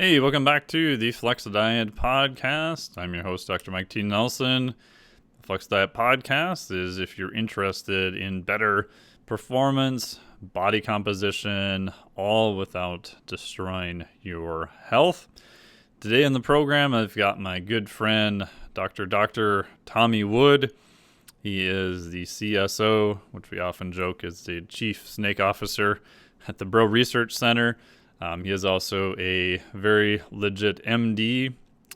Hey, welcome back to the Flex Diet Podcast. I'm your host, Dr. Mike T. Nelson. The Flex Diet Podcast is if you're interested in better performance, body composition, all without destroying your health. Today in the program, I've got my good friend, Dr. Tommy Wood. He is the CSO, which we often joke is the Chief Snake Officer at the Bro Research Center. He is also a very legit MD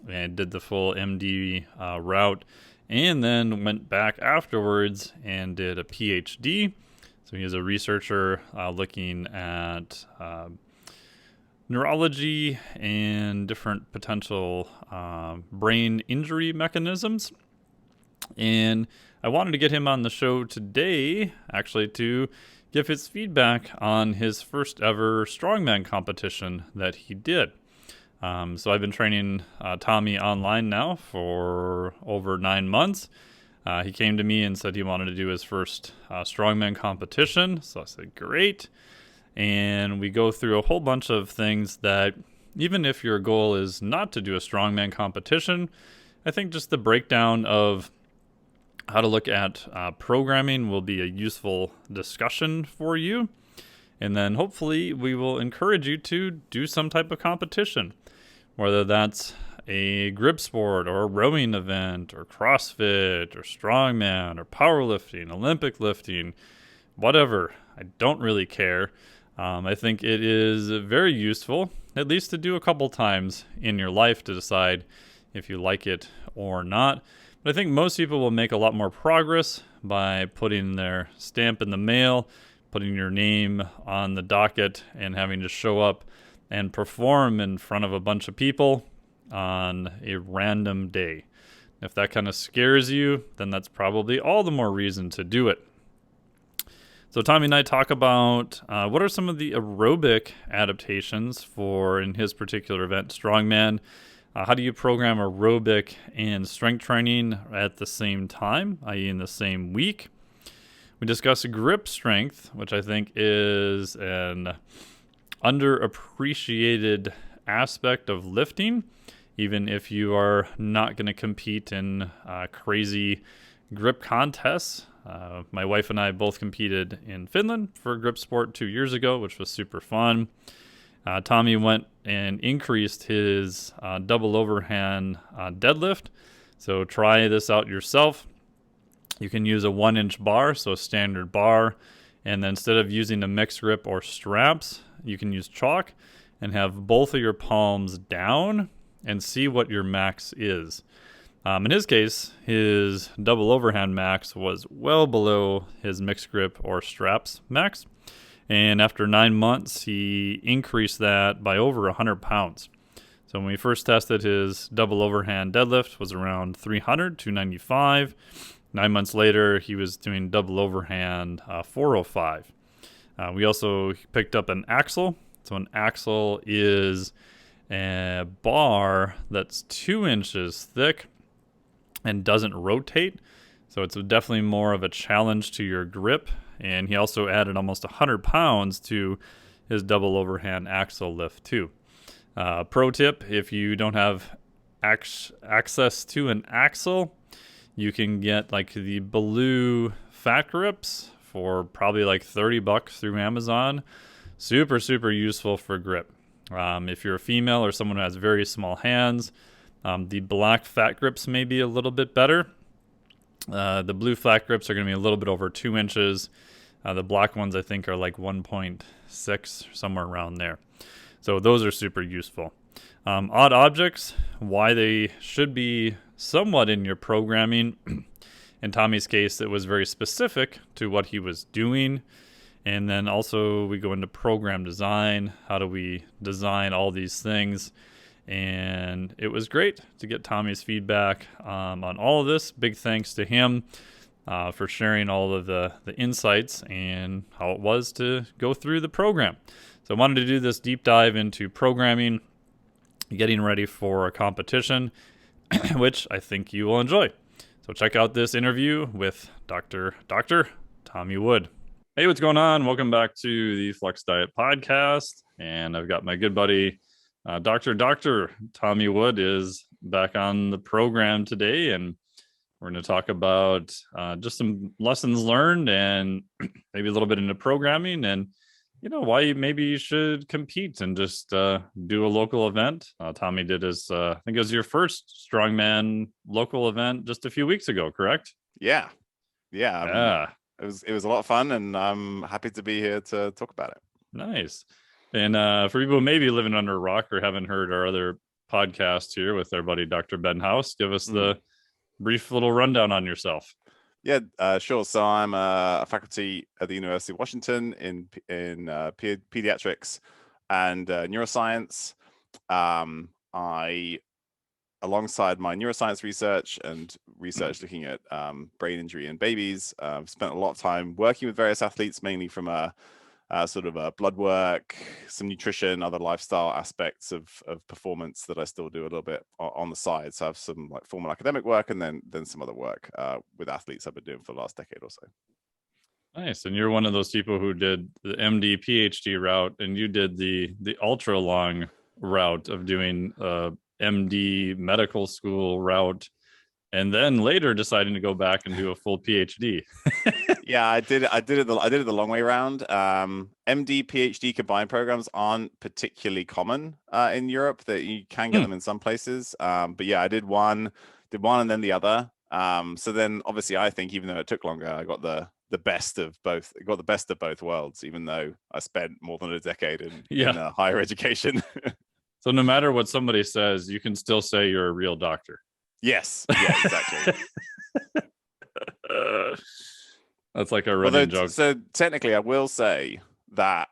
and did the full MD route and then went back afterwards and did a PhD. So he is a researcher looking at neurology and different potential brain injury mechanisms. And I wanted to get him on the show today, actually, to give his feedback on his first ever Strongman competition that he did. So I've been training Tommy online now for over 9 months. He came to me and said he wanted to do his first Strongman competition. So I said, great. And we go through a whole bunch of things that even if your goal is not to do a Strongman competition, I think just the breakdown of how to look at programming will be a useful discussion for you. And then hopefully we will encourage you to do some type of competition, whether that's a grip sport or a rowing event or CrossFit or Strongman or powerlifting, Olympic lifting, whatever. I don't really care. I think it is very useful, at least to do a couple times in your life to decide if you like it or not. But I think most people will make a lot more progress by putting their stamp in the mail, putting your name on the docket, and having to show up and perform in front of a bunch of people on a random day. If that kind of scares you, then that's probably all the more reason to do it. So Tommy and I talk about what are some of the aerobic adaptations for, in his particular event, Strongman. How do you program aerobic and strength training at the same time, i.e. in the same week? We discuss grip strength, which I think is an underappreciated aspect of lifting, even if you are not going to compete in crazy grip contests. My wife and I both competed in Finland for grip sport 2 years ago, which was super fun. Tommy went and increased his double overhand deadlift. So try this out yourself. You can use a 1-inch bar, so a standard bar. And then instead of using a mixed grip or straps, you can use chalk and have both of your palms down and see what your max is. In his case, his double overhand max was well below his mixed grip or straps max. And after 9 months, he increased that by over 100 pounds. So when we first tested, his double overhand deadlift was around 300, 295. 9 months later, he was doing double overhand 405. We also picked up an axle. So an axle is a bar that's 2 inches thick and doesn't rotate. So it's definitely more of a challenge to your grip. And he also added almost 100 pounds to his double overhand axle lift too. Pro tip, if you don't have access to an axle, you can get like the blue fat grips for probably like $30 through Amazon. Super, super useful for grip. If you're a female or someone who has very small hands, the black fat grips may be a little bit better. The blue flat grips are going to be a little bit over 2 inches. The black ones, I think, are like 1.6, somewhere around there. So those are super useful. Odd objects, why they should be somewhat in your programming. In Tommy's case, it was very specific to what he was doing. And then also we go into program design. How do we design all these things? And it was great to get Tommy's feedback on all of this. Big thanks to him for sharing all of the insights and how it was to go through the program. So I wanted to do this deep dive into programming, getting ready for a competition, which I think you will enjoy. So check out this interview with Dr. Tommy Wood. Hey, what's going on? Welcome back to the Flex Diet Podcast. And I've got my good buddy, Dr. Tommy Wood is back on the program today, and we're going to talk about just some lessons learned and maybe a little bit into programming and, why maybe you should compete and just do a local event. Tommy did his, I think it was your first Strongman local event just a few weeks ago, correct? Yeah. Yeah. It was a lot of fun, and I'm happy to be here to talk about it. Nice. And for people who may be living under a rock or haven't heard our other podcast here with our buddy Dr. Ben House, give us the brief little rundown on yourself. Yeah, sure. So I'm a faculty at the University of Washington in pediatrics and neuroscience. I, alongside my neuroscience research and research looking at brain injury in babies, spent a lot of time working with various athletes, mainly from a sort of a blood work, some nutrition, other lifestyle aspects of performance that I still do a little bit on the side. So I have some like formal academic work and then some other work with athletes I've been doing for the last decade or so. Nice. And you're one of those people who did the MD PhD route, and you did the ultra long route of doing MD medical school route, and then later deciding to go back and do a full PhD. Yeah, I did it the long way around. MD PhD combined programs aren't particularly common in Europe. That you can get them in some places, but yeah, I did one and then the other. So then obviously I think even though it took longer, I got the best of both. Got the best of both worlds, even though I spent more than a decade in higher education. So no matter what somebody says, you can still say you're a real doctor. Yes. Yeah. Exactly. That's like a running joke. So technically, I will say that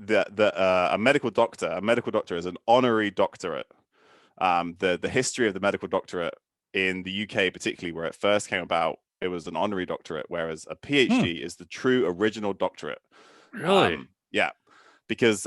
a medical doctor is an honorary doctorate. The history of the medical doctorate in the UK, particularly where it first came about, it was an honorary doctorate, whereas a PhD is the true original doctorate. Really? Yeah, because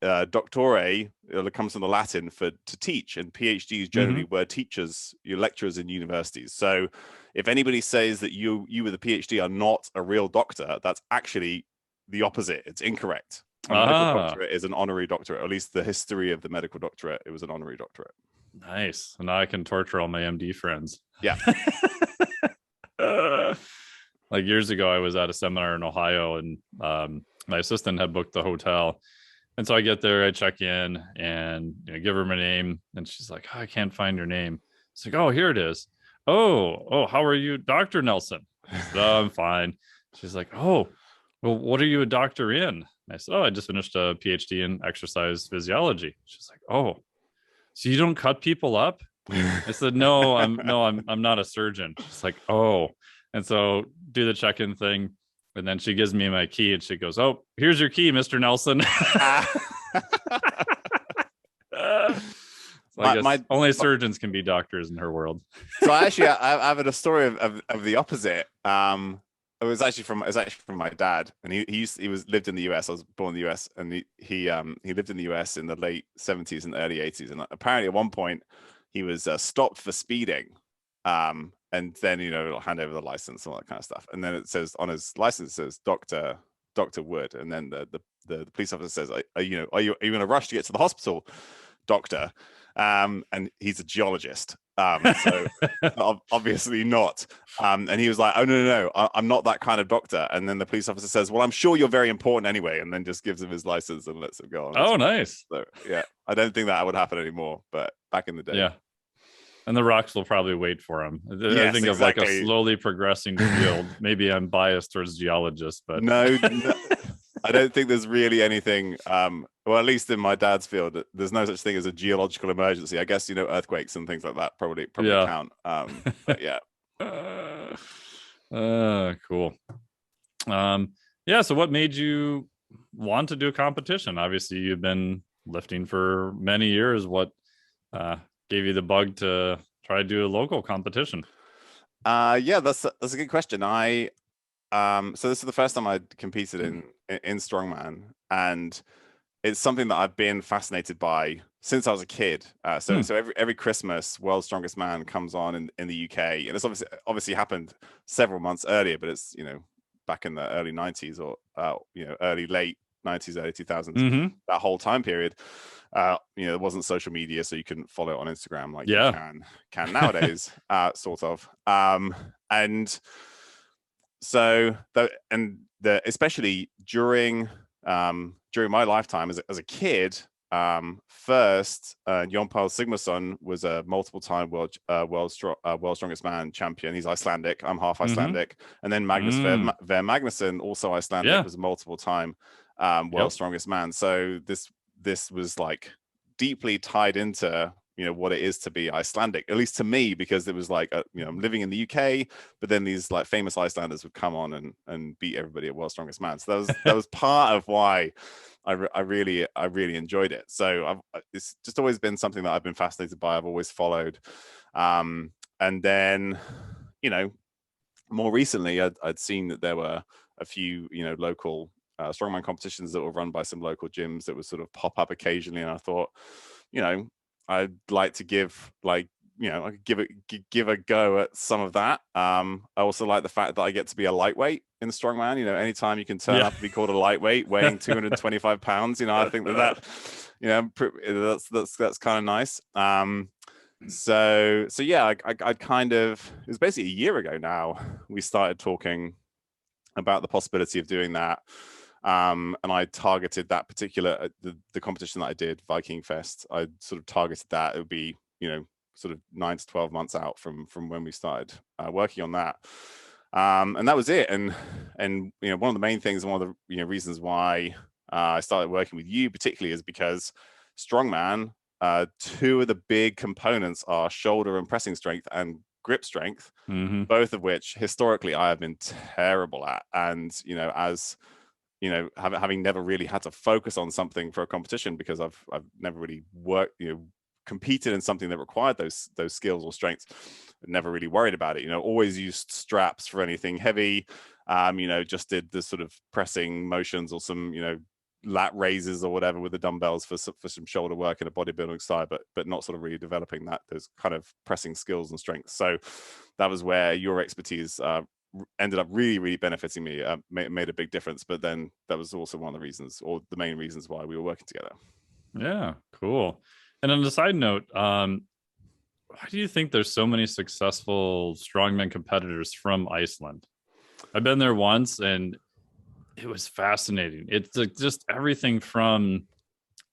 doctore, it comes from the Latin for to teach, and PhDs generally were teachers, your lecturers in universities. So if anybody says that you with a PhD are not a real doctor, that's actually the opposite. It's incorrect. A medical doctorate is an honorary doctorate, or at least the history of the medical doctorate, it was an honorary doctorate. Nice. And now I can torture all my MD friends. Yeah. Like years ago, I was at a seminar in Ohio, and my assistant had booked the hotel. And so I get there, I check in, and give her my name, and she's like, "Oh, I can't find your name." It's like, "Oh, here it is." Oh, how are you, Dr. Nelson? I said, "Oh, I'm fine." She's like, "Oh, well, what are you a doctor in?" And I said, "Oh, I just finished a PhD in exercise physiology." She's like, "Oh, so you don't cut people up?" I said, "No, I'm not a surgeon." She's like, "Oh," and so do the check-in thing. And then she gives me my key and she goes, "Oh, here's your key, Mr. Nelson." So I guess only surgeons can be doctors in her world. So I have a story of the opposite. It was actually from my dad, and he lived in the US. I was born in the US, and he lived in the US in the late 70s and early 80s, and apparently at one point he was stopped for speeding. And then it'll hand over the license and all that kind of stuff, and then it says on his license, it says Dr. Wood, and then the police officer says, are you in a rush to get to the hospital, doctor? And he's a geologist, so obviously not. And he was like, "Oh no, I'm not that kind of doctor." And then the police officer says, "Well, I'm sure you're very important anyway," and then just gives him his license and lets him go on. Oh, nice. So yeah, I don't think that would happen anymore, but back in the day, yeah. And the rocks will probably wait for him. Yes, I think of like a slowly progressing field. Maybe I'm biased towards geologists, but no, I don't think there's really anything. Well, at least in my dad's field, there's no such thing as a geological emergency. I guess earthquakes and things like that probably count. But yeah. Cool. Yeah. So, what made you want to do a competition? Obviously, you've been lifting for many years. What gave you the bug to try to do a local competition? Yeah, that's a good question. So this is the first time I competed in strongman, and it's something that I've been fascinated by since I was a kid. So every Christmas, World's Strongest Man comes on in the UK, and it's obviously happened several months earlier, but it's back in the early 90s or late 90s, early 2000s, Mm-hmm. that whole time period. There wasn't social media, so you couldn't follow it on Instagram like you Yeah. can nowadays, sort of. And so especially during my lifetime as a kid, first Jon Sigmarsson was a multiple time world strongest man champion. He's Icelandic. I'm half Mm-hmm. Icelandic. And then Magnus Ver Magnusson, also Icelandic, Yeah. was a multiple time world Yep. strongest man. So this was like deeply tied into what it is to be Icelandic, at least to me, because it was like I'm living in the UK, but then these like famous Icelanders would come on and beat everybody at World's Strongest Man. So that was part of why I really enjoyed it. So it's just always been something that I've been fascinated by. I've always followed, and then more recently I'd seen that there were a few local strongman competitions that were run by some local gyms that would sort of pop up occasionally, and I thought, I'd like to give I could give a go at some of that. I also like the fact that I get to be a lightweight in strongman. Anytime you can turn up and be called a lightweight weighing 225 pounds, I think that's kind of nice. So yeah, I kind of, it was basically a year ago now we started talking about the possibility of doing that. And I targeted that particular the competition that I did, Viking Fest. I sort of targeted that. It would be sort of 9 to 12 months out from when we started working on that. And that was it. And one of the main things, one of the reasons why I started working with you particularly is because strongman, two of the big components are shoulder and pressing strength and grip strength, both of which historically I have been terrible at. And having never really had to focus on something for a competition, because I've never really worked, competed in something that required those skills or strengths, never really worried about it. Always used straps for anything heavy. Just did the sort of pressing motions or some lat raises or whatever with the dumbbells for some shoulder work in a bodybuilding style, but not sort of really developing those kind of pressing skills and strengths. So that was where your expertise ended up really benefiting me, made a big difference. But then that was also one of the reasons, or the main reasons, why we were working together. Yeah, cool. And on the side note, why do you think there's so many successful strongman competitors from Iceland? I've been there once and it was fascinating. It's just everything from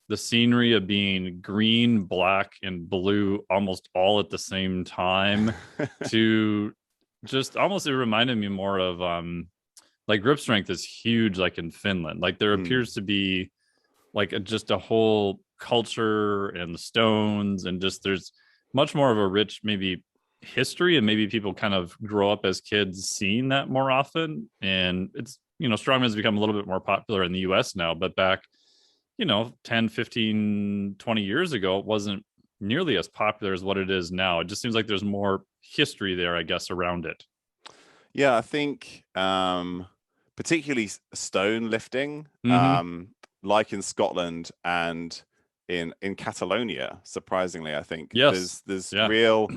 the scenery of being green, black, and blue almost all at the same time to just almost, it reminded me more of like grip strength is huge, like in Finland. Like there appears to be like just a whole culture and the stones, and just there's much more of a rich maybe history, and maybe people kind of grow up as kids seeing that more often. And it's strongman has become a little bit more popular in the US now, but back 10, 15, 20 years ago, it wasn't nearly as popular as what it is now. It just seems like there's more history there, I guess, around it. Yeah, I think particularly stone lifting, like in Scotland and in Catalonia, surprisingly, I think Yes. there's Yeah. real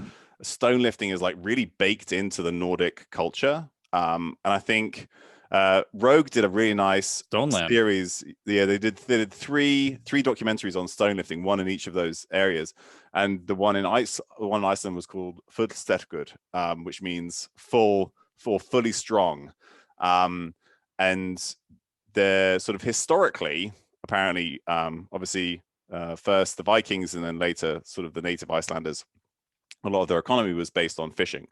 stone lifting is like really baked into the Nordic culture. And I think Rogue did a really nice Stoneland. series. Yeah, they did three documentaries on stone lifting, one in each of those areas. And the one in Iceland was called Fullsterkur, which means fully strong. And they're sort of historically, apparently, obviously, first the Vikings and then later sort of the native Icelanders, a lot of their economy was based on fishing.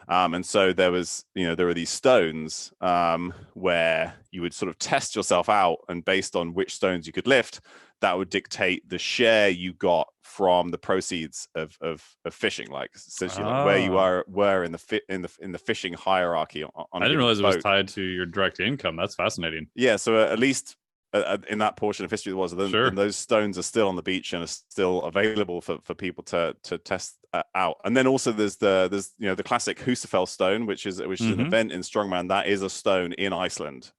And so there were these stones where you would sort of test yourself out, and based on which stones you could lift, that would dictate the share you got from the proceeds of fishing, like essentially like where you were in the fishing hierarchy on I didn't realize boat. it was tied to your direct income. That's fascinating. Yeah, so at least in that portion of history, then those stones are still on the beach and are still available for people to test out. And then also there's the classic Husafell stone, which is an event in strongman that is a stone in Iceland.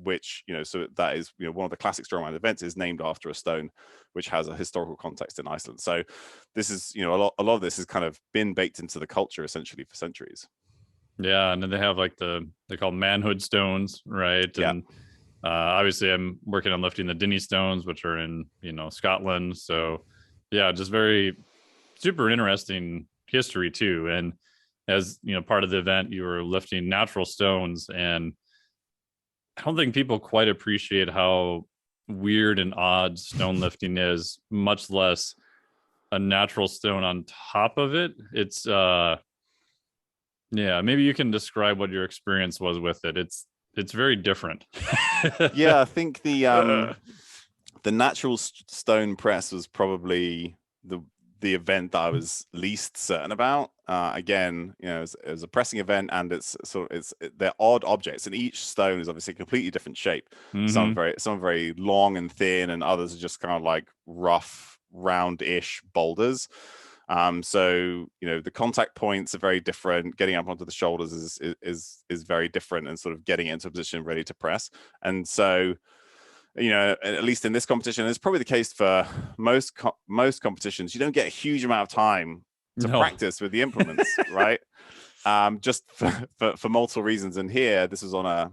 Which so that is one of the classic strongman events is named after a stone which has a historical context in Iceland. So this is a lot of this has kind of been baked into the culture essentially for centuries. Yeah, and then they have like they call manhood stones, right? Yeah. And Obviously, I'm working on lifting the Dinny stones, which are in Scotland. So yeah, just very super interesting history too. And as part of the event, you were lifting natural stones, and I don't think people quite appreciate how weird and odd stone lifting is, much less a natural stone on top of it. It's yeah, maybe you can describe what your experience was with it. It's very different. Yeah, I think the natural stone press was probably the event that I was least certain about. Again, it was a pressing event, and they're odd objects, and each stone is obviously a completely different shape. Mm-hmm. Some are very long and thin, and others are just kind of like rough, round-ish boulders. So the contact points are very different. Getting up onto the shoulders is very different, and sort of getting it into a position ready to press. And so at least in this competition, it's probably the case for most competitions. You don't get a huge amount of time to No. practice with the implements, right? Just for multiple reasons. And here, this was on a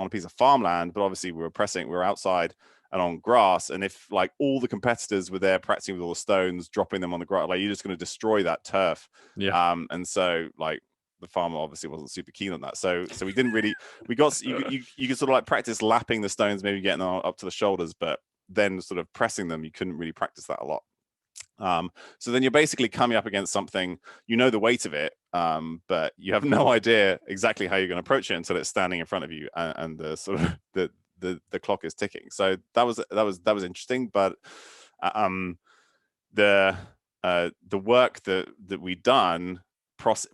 piece of farmland, but obviously we were outside and on grass. And if like all the competitors were there practicing with all the stones, dropping them on the grass, like you're just going to destroy that turf. Yeah. And so like the farmer obviously wasn't super keen on that. So we didn't really, you could sort of like practice lapping the stones, maybe getting them up to the shoulders, but then sort of pressing them, you couldn't really practice that a lot. So then you're basically coming up against something, the weight of it, but you have no idea exactly how you're going to approach it until it's standing in front of you, and the sort of the clock is ticking. So that was interesting, but the work that we done,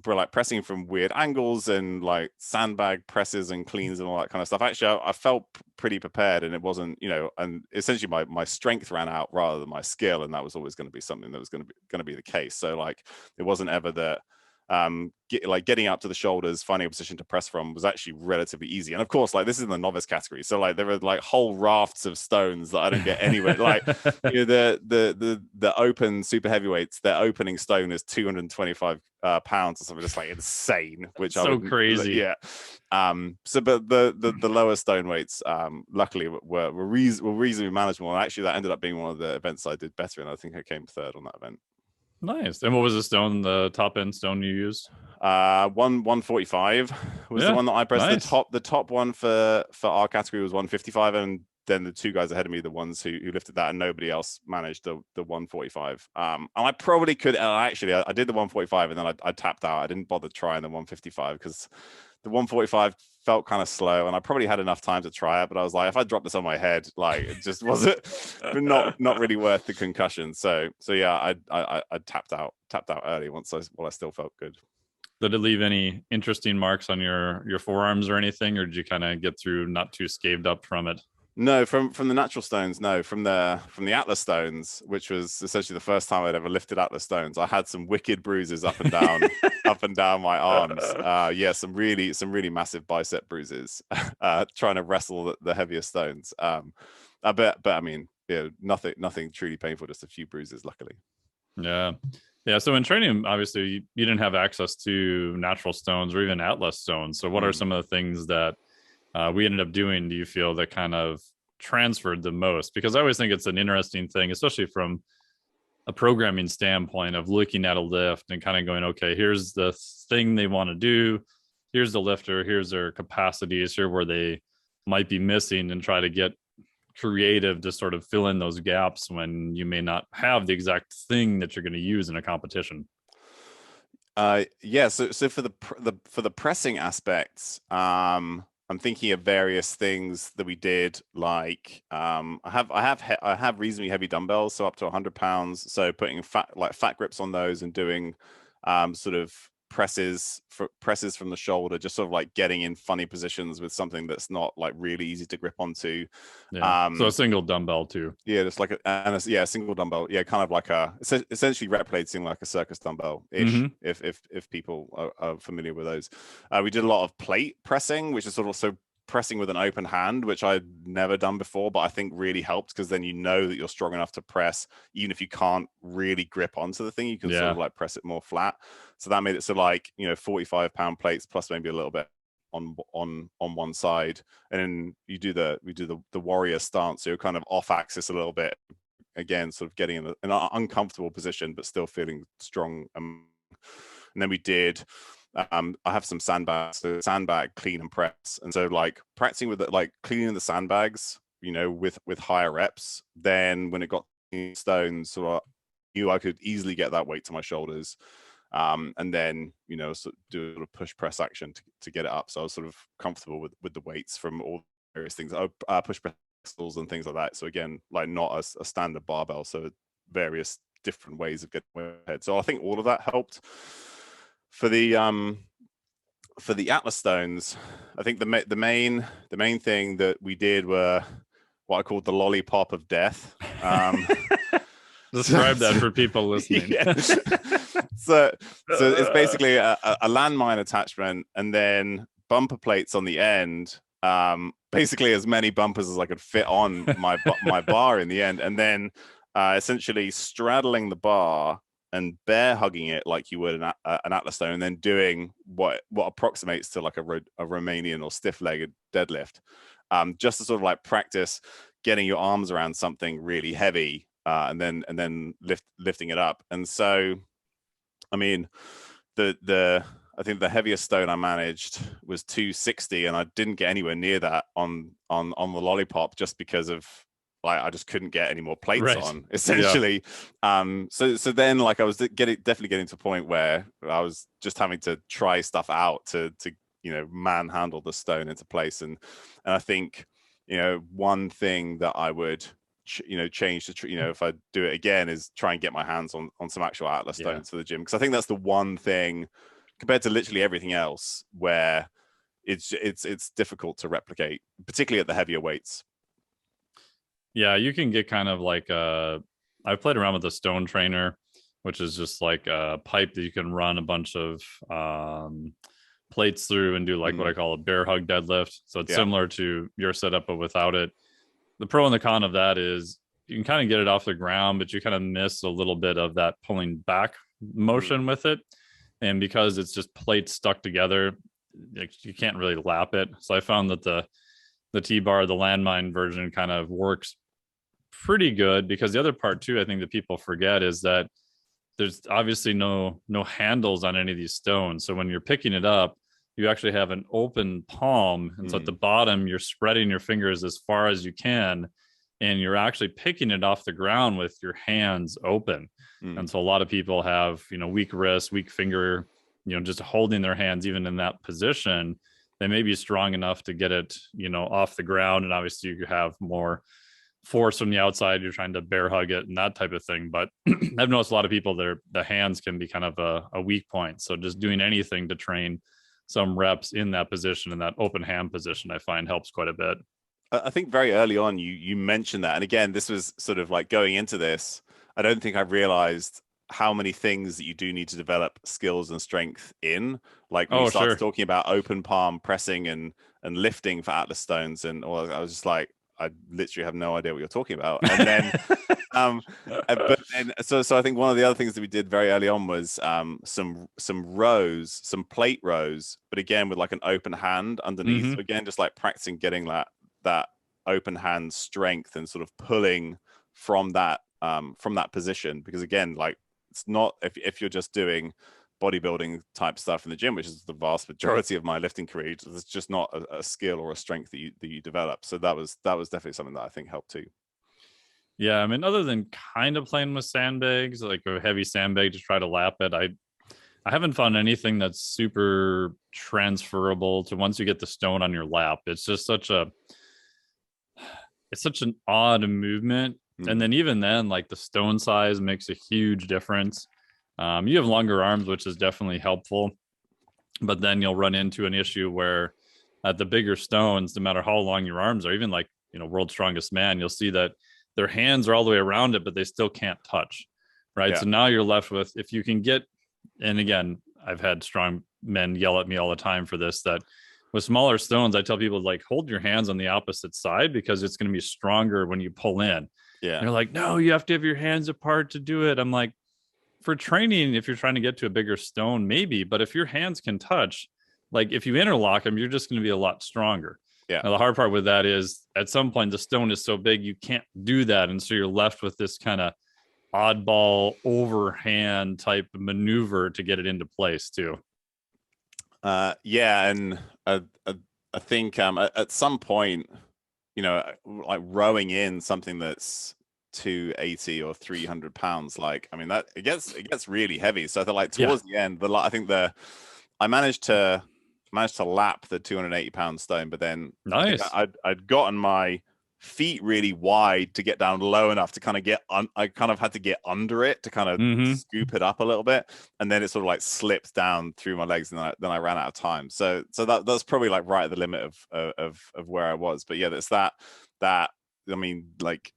like pressing from weird angles and like sandbag presses and cleans and all that kind of stuff. Actually, I felt pretty prepared, and it wasn't, and essentially my strength ran out rather than my skill, and that was always going to be something that was going to be the case. So like it wasn't ever that getting up to the shoulders, finding a position to press from was actually relatively easy. And of course, like this is in the novice category, so like there are like whole rafts of stones that I don't get anywhere. Like the open super heavyweights, their opening stone is 225 pounds or something, just like insane, which so I would crazy. Yeah. So but the lower stone weights luckily were reasonably manageable, and actually that ended up being one of the events I did better in. I think I came third on that event. Nice. And what was the top end stone you used? 145 was the one that I pressed. Nice. The top one for our category was 155, and then the two guys ahead of me, the ones who lifted that, and nobody else managed the 145. And I probably could. Actually, I did the 145, and then I tapped out. I didn't bother trying the 155 because the 145 felt kind of slow, and I probably had enough time to try it, but I was like, if I drop this on my head, like it just wasn't not really worth the concussion. So yeah, I tapped out early while I still felt good. Did it leave any interesting marks on your forearms or anything, or did you kind of get through not too scathed up from it? No, from the natural stones. No, from the Atlas stones, which was essentially the first time I'd ever lifted Atlas stones. I had some wicked bruises up and down, up and down my arms. Yeah, some really massive bicep bruises. Trying to wrestle the heavier stones. But I mean, yeah, nothing truly painful. Just a few bruises, luckily. Yeah. Yeah. So in training, obviously, you didn't have access to natural stones or even Atlas stones. So what are some of the things that we ended up doing, do you feel, that kind of transferred the most? Because I always think it's an interesting thing, especially from a programming standpoint, of looking at a lift and kind of going, okay, here's the thing they want to do. Here's the lifter. Here's their capacities. Here where they might be missing, and try to get creative to sort of fill in those gaps when you may not have the exact thing that you're going to use in a competition. Yeah. So for the pressing aspects, I'm thinking of various things that we did. Like I have reasonably heavy dumbbells, so up to 100 pounds. So putting fat grips on those and doing sort of presses from the shoulder, just sort of like getting in funny positions with something that's not like really easy to grip onto. Yeah. So a single dumbbell too. Yeah, just like a single dumbbell. Yeah, kind of like essentially replicating like a circus dumbbell ish. Mm-hmm. If people are familiar with those, we did a lot of plate pressing, which is sort of also pressing with an open hand, which I'd never done before, but I think really helped, because then you know that you're strong enough to press, even if you can't really grip onto the thing, you can sort of like press it more flat. So that made it so like 45-pound plates plus maybe a little bit on one side, and then we do the warrior stance, so you're kind of off axis a little bit, again sort of getting in an uncomfortable position but still feeling strong. And then we did I have some sandbags, so sandbag clean and press, and so like practicing with it, like cleaning the sandbags, with higher reps. Then when it got stones, so I knew I could easily get that weight to my shoulders, and then sort of do a sort of push press action to get it up. So I was sort of comfortable with the weights from all various things, push press and things like that. So again, like not a standard barbell, so various different ways of getting ahead. So I think all of that helped. For the Atlas stones, I think the main thing that we did were what I called the Lollipop of Death. Describe that for people listening. Yeah. So it's basically a landmine attachment, and then bumper plates on the end. Basically as many bumpers as I could fit on my bar in the end, and then essentially straddling the bar and bear hugging it like you would an Atlas stone, and then doing what approximates to like a Romanian or stiff-legged deadlift, just to sort of like practice getting your arms around something really heavy, and then lifting it up. And so, I mean, I think the heaviest stone I managed was 260, and I didn't get anywhere near that on the Lollipop, just because of like I just couldn't get any more plates on, essentially. Yeah. So then like I was definitely getting to a point where I was just having to try stuff out to manhandle the stone into place. And I think one thing that I would change to if I do it again is try and get my hands on some actual Atlas stones for the gym, because I think that's the one thing compared to literally everything else where it's difficult to replicate, particularly at the heavier weights. Yeah, you can get kind of like I've played around with a stone trainer, which is just like a pipe that you can run a bunch of plates through and do like what I call a bear hug deadlift. So it's similar to your setup, but without it. The pro and the con of that is you can kind of get it off the ground, but you kind of miss a little bit of that pulling back motion with it. And because it's just plates stuck together, you can't really lap it. So I found that the T-bar, the landmine version, kind of works pretty good, because the other part too, I think that people forget, is that there's obviously no handles on any of these stones. So when you're picking it up, you actually have an open palm. And so at the bottom, you're spreading your fingers as far as you can, and you're actually picking it off the ground with your hands open. And so a lot of people have, weak wrists, weak finger, just holding their hands even in that position. They may be strong enough to get it, off the ground. And obviously you have more force from the outside. You're trying to bear hug it and that type of thing. But I've noticed a lot of people, the hands can be kind of a weak point. So just doing anything to train some reps in that position, in that open hand position, I find helps quite a bit. I think very early on you mentioned that. And again, this was sort of like going into this, I don't think I realized how many things that you do need to develop skills and strength in. Like when you started talking about open palm pressing and lifting for Atlas stones, and I was just like, I literally have no idea what you're talking about. And then but then so I think one of the other things that we did very early on was some rows, some plate rows, but again with like an open hand underneath. So again, just like practicing getting that open hand strength and sort of pulling from that position, because again, like it's not, if you're just doing bodybuilding type stuff in the gym, which is the vast majority of my lifting career, it's just not a skill or a strength that you develop. So that was definitely something that I think helped too. Yeah, I mean, other than kind of playing with sandbags, like a heavy sandbag to try to lap it, I haven't found anything that's super transferable to once you get the stone on your lap. It's just such an odd movement. And then even then, like the stone size makes a huge difference. You have longer arms, which is definitely helpful, but then you'll run into an issue where at the bigger stones, no matter how long your arms are, even like, World's Strongest Man, you'll see that their hands are all the way around it, but they still can't touch. Right. Yeah. So now you're left with, if you can get, and again, I've had strong men yell at me all the time for this, that with smaller stones, I tell people, like, hold your hands on the opposite side, because it's going to be stronger when you pull in. Yeah. And they're like, no, you have to have your hands apart to do it. I'm like, for training, if you're trying to get to a bigger stone, maybe, but if your hands can touch, like if you interlock them, you're just going to be a lot stronger. Yeah. Now, the hard part with that is at some point the stone is so big you can't do that. And so you're left with this kind of oddball overhand type maneuver to get it into place too. Yeah, and I think at some point, like rowing in something that's 280 or 300 pounds, like I mean that it gets really heavy. So like towards the end, I think I managed to lap the 280-pound stone, but then I think Nice. I'd gotten my feet really wide to get down low enough to kind of I kind of had to get under it to kind of scoop it up a little bit, and then it sort of like slipped down through my legs, and then I ran out of time. So that's probably like right at the limit of where I was. But yeah, that's that I mean, like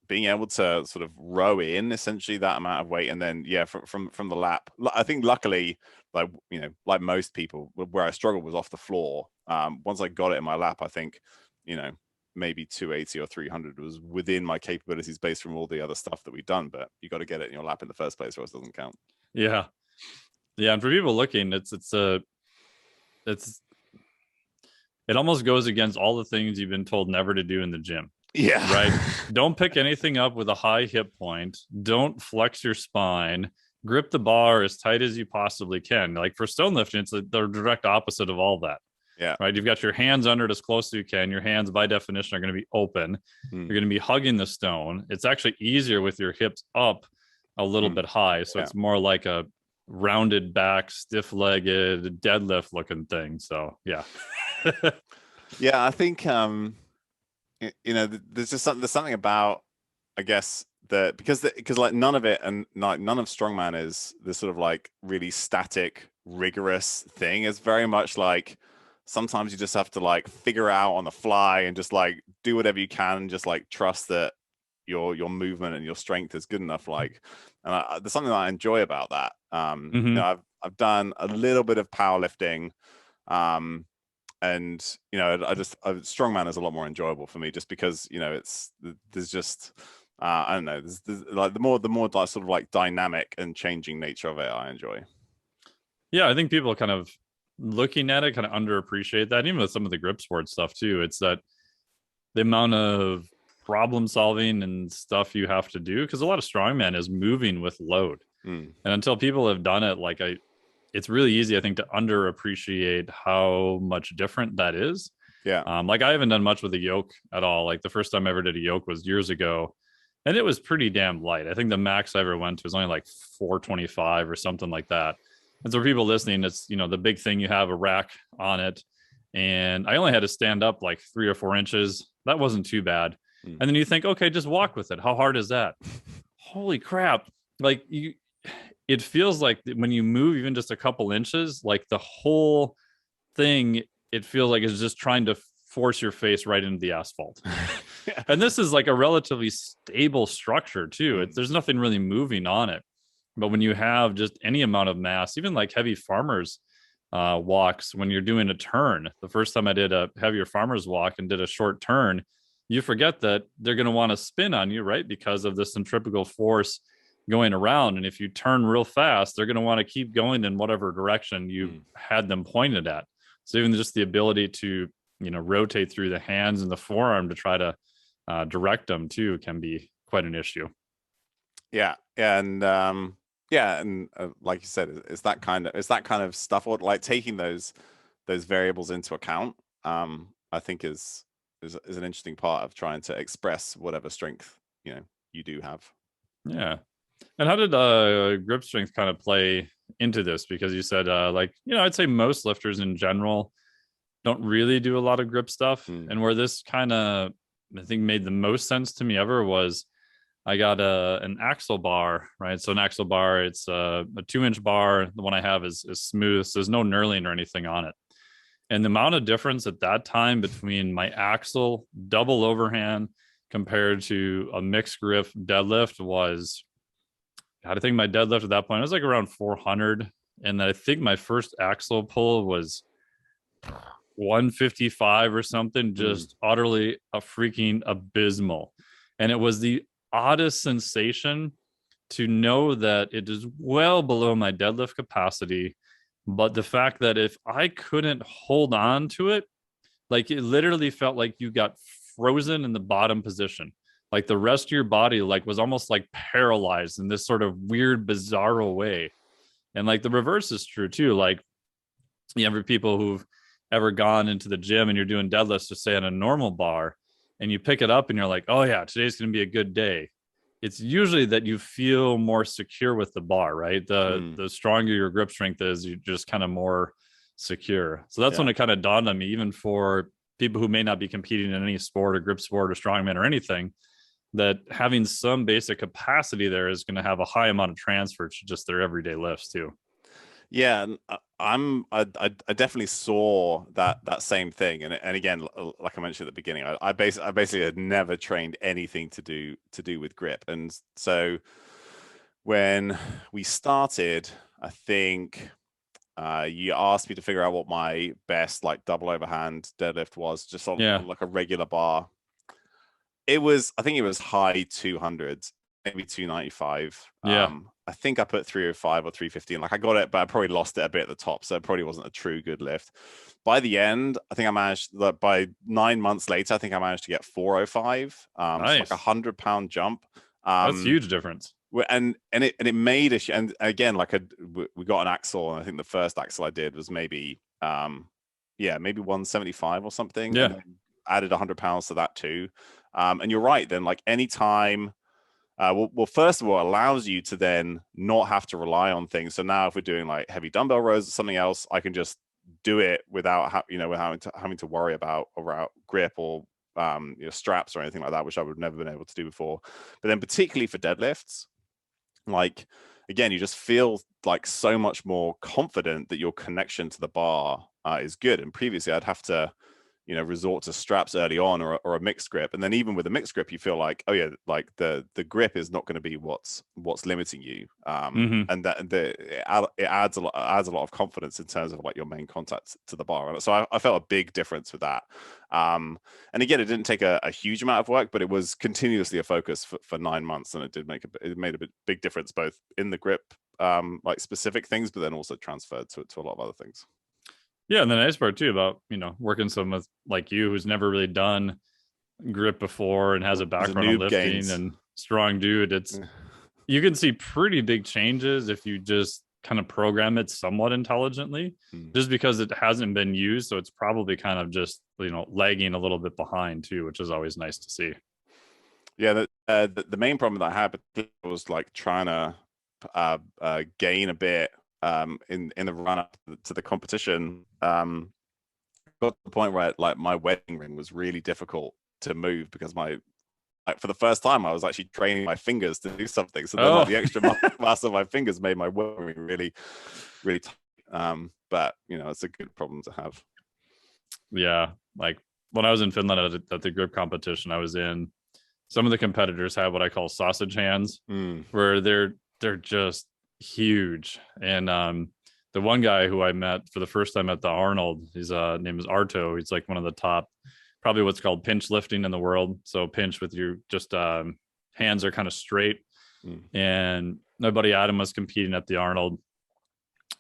being able to sort of row in essentially that amount of weight, and then yeah, from the lap. I think luckily, like like most people, where I struggled was off the floor. Once I got it in my lap, I think maybe 280 or 300 was within my capabilities based from all the other stuff that we've done. But you got to get it in your lap in the first place, or else it doesn't count. Yeah, and for people looking, it almost goes against all the things you've been told never to do in the gym. Yeah. Right. Don't pick anything up with a high hip point. Don't flex your spine. Grip the bar as tight as you possibly can. Like for stone lifting, it's the direct opposite of all that. Yeah. Right. You've got your hands under it as close as you can. Your hands, by definition, are going to be open. You're going to be hugging the stone. It's actually easier with your hips up a little bit high. So it's more like a rounded back, stiff legged deadlift looking thing. So, yeah. Yeah. I think, there's something about, I guess, that because like none of it and like none of strongman is this sort of like really static, rigorous thing. It's very much like sometimes you just have to like figure out on the fly and just like do whatever you can and just like trust that your movement and your strength is good enough. Like, and there's something that I enjoy about that. I've done a little bit of powerlifting, and strongman is a lot more enjoyable for me just because there's just I don't know, there's like the more like, sort of like dynamic and changing nature of it I enjoy. Yeah, I think people kind of looking at it kind of underappreciate that, even with some of the grip sports stuff too. It's that the amount of problem solving and stuff you have to do, because a lot of strongman is moving with load. And until people have done it, like it's really easy, I think, to underappreciate how much different that is. Yeah. Like I haven't done much with a yoke at all. Like the first time I ever did a yoke was years ago, and it was pretty damn light. I think the max I ever went to was only like 425 or something like that. And so for people listening, it's, the big thing, you have a rack on it. And I only had to stand up like 3 or 4 inches. That wasn't too bad. And then you think, okay, just walk with it. How hard is that? Holy crap. Like it feels like when you move even just a couple inches, like the whole thing, it feels like it's just trying to force your face right into the asphalt. And this is like a relatively stable structure too. There's nothing really moving on it. But when you have just any amount of mass, even like heavy farmers walks, when you're doing a turn, the first time I did a heavier farmers walk and did a short turn, you forget that they're going to want to spin on you, right? Because of the centrifugal force going around. And if you turn real fast, they're going to want to keep going in whatever direction you had them pointed at. So even just the ability to, rotate through the hands and the forearm to try to direct them too can be quite an issue. Yeah. And like you said, it's that kind of stuff, or like taking those variables into account. I think is an interesting part of trying to express whatever strength you do have. Yeah. And how did grip strength kind of play into this? Because you said I'd say most lifters in general don't really do a lot of grip stuff. And where this kind of, I think, made the most sense to me ever was I got an axle bar, right? So an axle bar, it's a 2-inch bar. The one I have is smooth, so there's no knurling or anything on it. And the amount of difference at that time between my axle double overhand compared to a mixed grip deadlift was, I think my deadlift at that point, I was like around 400. And I think my first axle pull was 155 or something, just utterly freaking abysmal. And it was the oddest sensation to know that it is well below my deadlift capacity, But the fact that if I couldn't hold on to it, like it literally felt like you got frozen in the bottom position. Like the rest of your body like was almost like paralyzed in this sort of weird, bizarro way. And like the reverse is true too. Like you ever people who've ever gone into the gym and you're doing deadlifts, just say on a normal bar, and you pick it up and you're like, oh yeah, today's going to be a good day. It's usually that you feel more secure with the bar, right? The stronger your grip strength is, you're just kind of more secure. So that's when it kind of dawned on me, even for people who may not be competing in any sport or grip sport or strongman or anything, that having some basic capacity there is going to have a high amount of transfer to just their everyday lifts too. Yeah, and I definitely saw that same thing, and again, like I mentioned at the beginning, I basically had never trained anything to do with grip, and so when we started, I think you asked me to figure out what my best like double overhand deadlift was, just on like a regular bar. I think it was high 200s, maybe 295. I think I put 305 or 315. Like I got it, but I probably lost it a bit at the top. So it probably wasn't a true good lift. By the end, I think I managed, by 9 months later, I think I managed to get 405. Nice. So like 100-pound jump. That's a huge difference. And it made a, and again, like we got an axle, and I think the first axle I did was maybe maybe 175 or something. Yeah. And then added 100 pounds to that too. And you're right, then like anytime, well, first of all, it allows you to then not have to rely on things. So now if we're doing like heavy dumbbell rows or something else, I can just do it without having to worry about grip or straps or anything like that, which I would have never been able to do before. But then particularly for deadlifts, like again, you just feel like so much more confident that your connection to the bar is good. And previously I'd have to resort to straps early on, or a mixed grip, and then even with a mixed grip, you feel like, oh yeah, like the grip is not going to be what's limiting you, and that it adds a lot of confidence in terms of like your main contact to the bar. So I felt a big difference with that, and again, it didn't take a huge amount of work, but it was continuously a focus for 9 months, and it made a big difference both in the grip, like specific things, but then also transferred to a lot of other things. Yeah, and the nice part too about working someone with like you who's never really done grip before and has a background on lifting and strong dude, it's you can see pretty big changes if you just kind of program it somewhat intelligently, just because it hasn't been used, so it's probably kind of just lagging a little bit behind too, which is always nice to see. Yeah, the main problem that I had was like trying to gain a bit in the run up to the competition. Got to the point where like my wedding ring was really difficult to move, because for the first time I was actually training my fingers to do something. So then like the extra mass of my fingers made my wedding ring really, really tight. But it's a good problem to have. Yeah, like when I was in Finland at the grip competition I was in, some of the competitors have what I call sausage hands, where they're just huge. And the one guy who I met for the first time at the Arnold, his name is Arto. He's like one of the top, probably what's called pinch lifting in the world. So pinch with your just hands are kind of straight. And my buddy Adam was competing at the Arnold,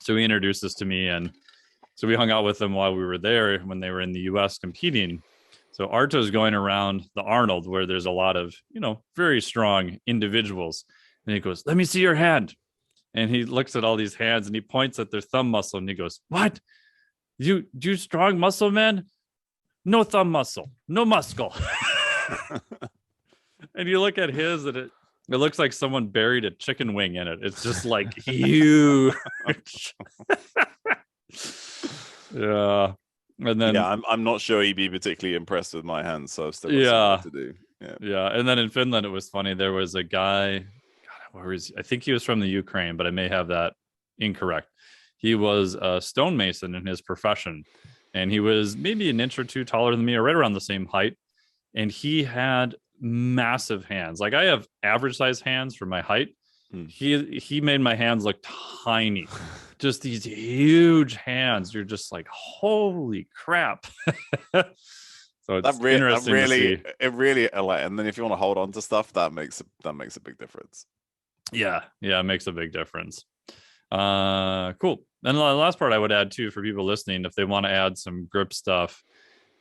so he introduced this to me, and so we hung out with them while we were there when they were in the US competing. So Arto's going around the Arnold where there's a lot of very strong individuals, and he goes, "Let me see your hand." And he looks at all these hands and he points at their thumb muscle and he goes, "What? You strong muscle, man? No thumb muscle, no muscle." And you look at his and it looks like someone buried a chicken wing in it. It's just like huge. Yeah. And then I'm not sure he'd be particularly impressed with my hands, so I've still got something to do. Yeah. And then in Finland, it was funny. There was a guy, I think he was from the Ukraine, but I may have that incorrect. He was a stonemason in his profession, and he was maybe an inch or two taller than me, or right around the same height. And he had massive hands. Like I have average size hands for my height. He made my hands look tiny. Just these huge hands. You're just like, holy crap. So it's interesting to see. It really, and then if you want to hold on to stuff, that makes a big difference. Yeah, it makes a big difference. Cool. And the last part I would add too for people listening, if they want to add some grip stuff,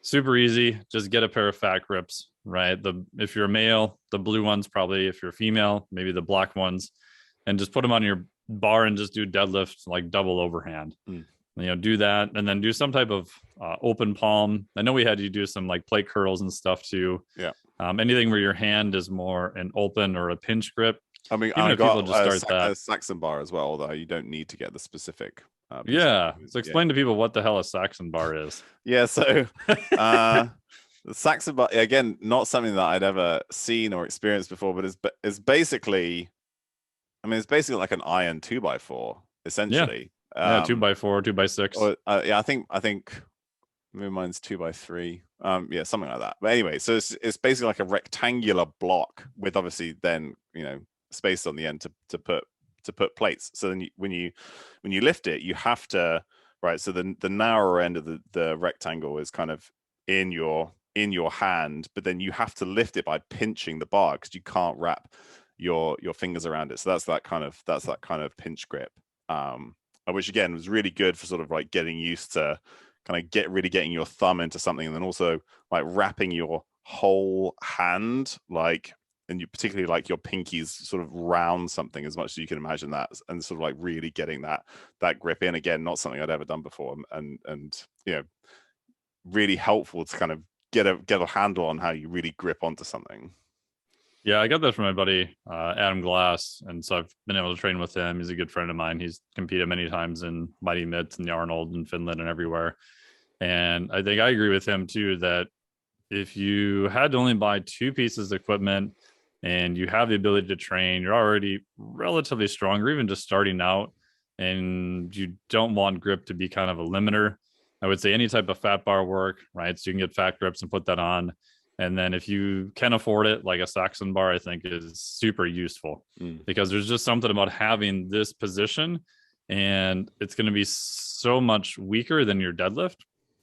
super easy. Just get a pair of fat grips, right? The if you're a male, the blue ones probably. If you're a female, maybe the black ones, and just put them on your bar and just do deadlift like double overhand. Mm. Do that, and then do some type of open palm. I know we had you do some like plate curls and stuff too. Yeah. Anything where your hand is more an open or a pinch grip. I mean, Even I if people got just start a that. Saxon bar as well, although you don't need to get the specific piece. Yeah. So Yeah. explain to people what the hell a Saxon bar is. Yeah. So the Saxon bar, again, not something that I'd ever seen or experienced before, but it's basically, I mean, it's basically like an iron 2x4, essentially. Yeah, 2x4, 2x6. Or, yeah, I think maybe mine's 2x3. Yeah, something like that. But anyway, so it's basically like a rectangular block with obviously then space on the end to put plates. So then when you lift it, you have to, right. So the narrower end of the rectangle is kind of in your hand, but then you have to lift it by pinching the bar because you can't wrap your fingers around it. So that's that kind of pinch grip. Which again was really good for sort of like getting used to kind of getting your thumb into something, and then also like wrapping your whole hand, like, and you particularly like your pinkies sort of round something as much as you can imagine that, and sort of like really getting that grip in. Again, not something I'd ever done before, and really helpful to kind of get a handle on how you really grip onto something. Yeah, I got that from my buddy Adam Glass, and so I've been able to train with him. He's a good friend of mine. He's competed many times in Mighty Mitts and the Arnold in Finland and everywhere. And I think I agree with him too that if you had to only buy two pieces of equipment and you have the ability to train, you're already relatively strong, or even just starting out, and you don't want grip to be kind of a limiter, I would say any type of fat bar work, right? So you can get fat grips and put that on. And then if you can afford it, like a Saxon bar, I think is super useful because there's just something about having this position, and it's going to be so much weaker than your deadlift,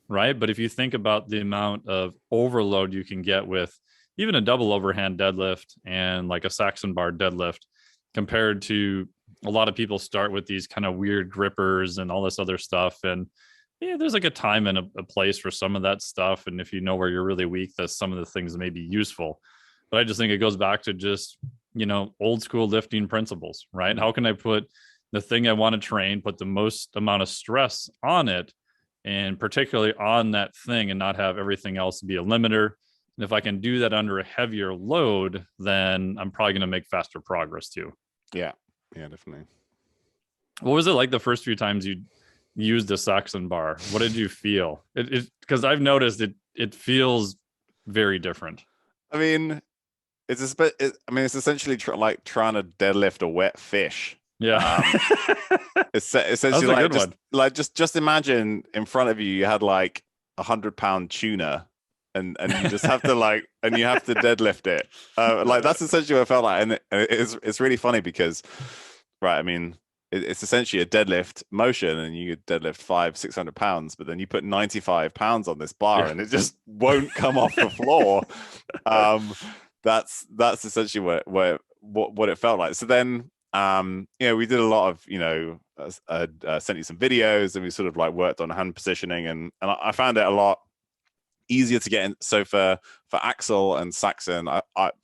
right? But if you think about the amount of overload you can get with even a double overhand deadlift and like a Saxon bar deadlift, compared to a lot of people start with these kind of weird grippers and all this other stuff. And yeah, there's like a time and a place for some of that stuff. And if you know where you're really weak, that's some of the things may be useful. But I just think it goes back to just, old school lifting principles, right? How can I put the thing I want to train, put the most amount of stress on it, and particularly on that thing, and not have everything else be a limiter? And if I can do that under a heavier load, then I'm probably going to make faster progress too. Yeah, definitely. What was it like the first few times you used a Saxon bar? What did you feel? Because I've noticed it feels very different. I mean, it's essentially like trying to deadlift a wet fish. Yeah. It's essentially like just imagine in front of you, you had like 100-pound tuna, and you just have to and you have to deadlift it. Like that's essentially what it felt like. And it's really funny because, right, I mean, it's essentially a deadlift motion, and you deadlift 500-600 pounds, but then you put 95 pounds on this bar and it just won't come off the floor. That's essentially what it felt like. So then, we did a lot of, sent you some videos, and we sort of like worked on hand positioning, and I found it a lot easier to get in. So for Axel and Saxon,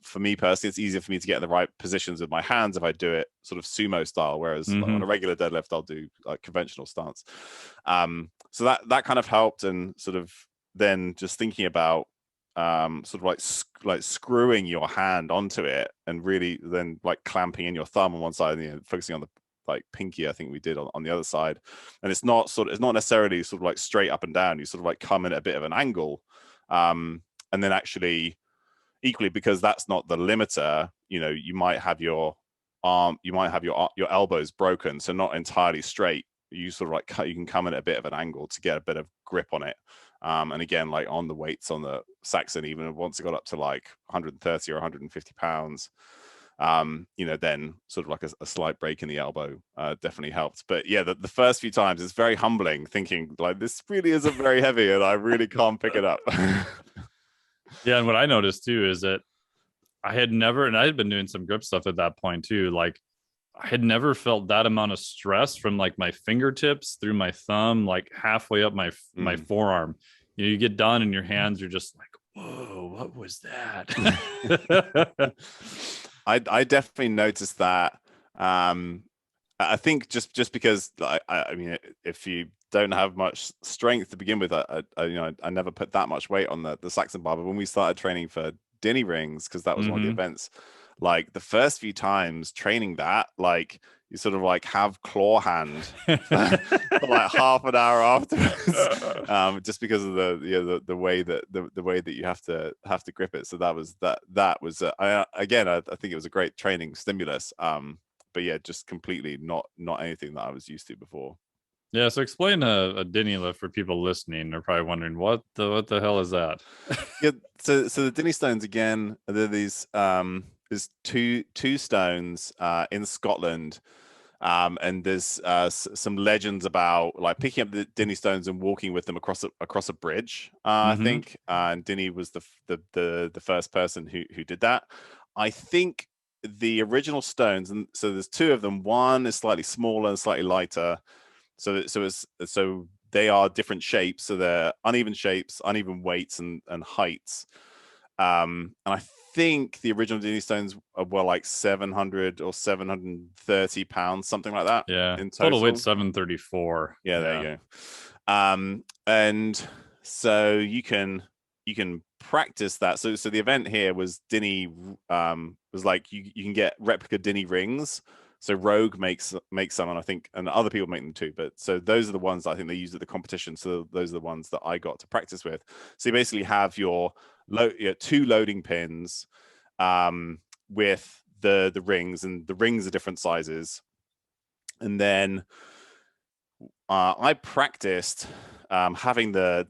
for me personally, it's easier for me to get in the right positions with my hands if I do it sort of sumo style, whereas like on a regular deadlift, I'll do like conventional stance. So that kind of helped, and sort of then just thinking about sort of like screwing your hand onto it, and really then like clamping in your thumb on one side and focusing on the like pinky, I think we did on the other side. And it's not necessarily sort of like straight up and down. You sort of like come in at a bit of an angle, and then actually equally, because that's not the limiter, you might have your your elbows broken, so not entirely straight. You sort of like you can come in at a bit of an angle to get a bit of grip on it. And again, like on the weights on the Saxon, even once it got up to like 130 or 150 pounds, then sort of like a slight break in the elbow definitely helped. But yeah, the first few times it's very humbling, thinking like this really isn't very heavy and I really can't pick it up. Yeah, and what I noticed too is that I had never, and I had been doing some grip stuff at that point too. Like I had never felt that amount of stress from like my fingertips through my thumb, like halfway up my Mm. forearm. You get done and your hands are just like, whoa, what was that? I definitely noticed that. Um, I think just because I mean, if you don't have much strength to begin with, I never put that much weight on the Saxon bar. But when we started training for Dinny Rings, because that was one of the Hmm. events, like the first few times training that, like you sort of like have claw hand for like half an hour afterwards, just because of the way that the way that you have to grip it. So that was I think it was a great training stimulus. But yeah, just completely not anything that I was used to before. Yeah, so explain a Dinny lift for people listening. They're probably wondering what the hell is that? Yeah, so the Dinny stones again, they're these there's two stones in Scotland. And there's some legends about like picking up the Dinny stones and walking with them across a bridge. I Hmm. think, and Dinny was the first person who did that. I think the original stones, and so there's two of them. One is slightly smaller and slightly lighter. So they are different shapes. So they're uneven shapes, uneven weights and heights. And I think the original Dinny stones were like 700 or 730 pounds, something like that Yeah, in total weight total. 734. Yeah, there Yeah. you go. And so you can practice that. So the event here was Dinny was like you can get replica Dinny rings. So Rogue makes some, and I think and other people make them too. But so those are the ones that I think they use at the competition. So those are the ones that I got to practice with. So you basically have your two loading pins with the rings, and the rings are different sizes. And then I practiced having the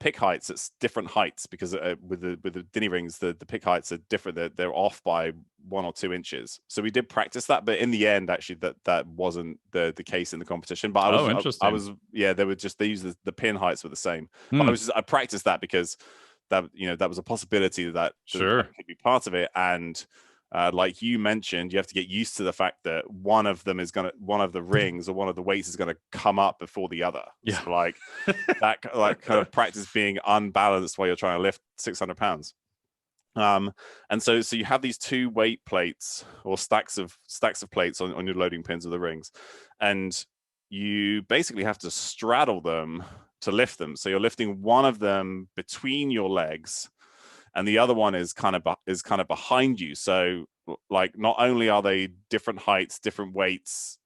pick heights at different heights because with the Dinny rings the pick heights are different. They're off by 1 or 2 inches. So we did practice that, but in the end, actually, that wasn't the case in the competition. But I Oh, was I interesting. was yeah, they used the pin heights were the same. But Hmm. I practiced that because that was a possibility that Sure. could be part of it. And like you mentioned, you have to get used to the fact that one of the rings or one of the weights is gonna come up before the other. Yeah. So like that like kind of practice being unbalanced while you're trying to lift 600 pounds. And so you have these two weight plates or stacks of plates on your loading pins of the rings, and you basically have to straddle them to lift them. So you're lifting one of them between your legs, and the other one is kind of behind you. So like not only are they different heights, different weights,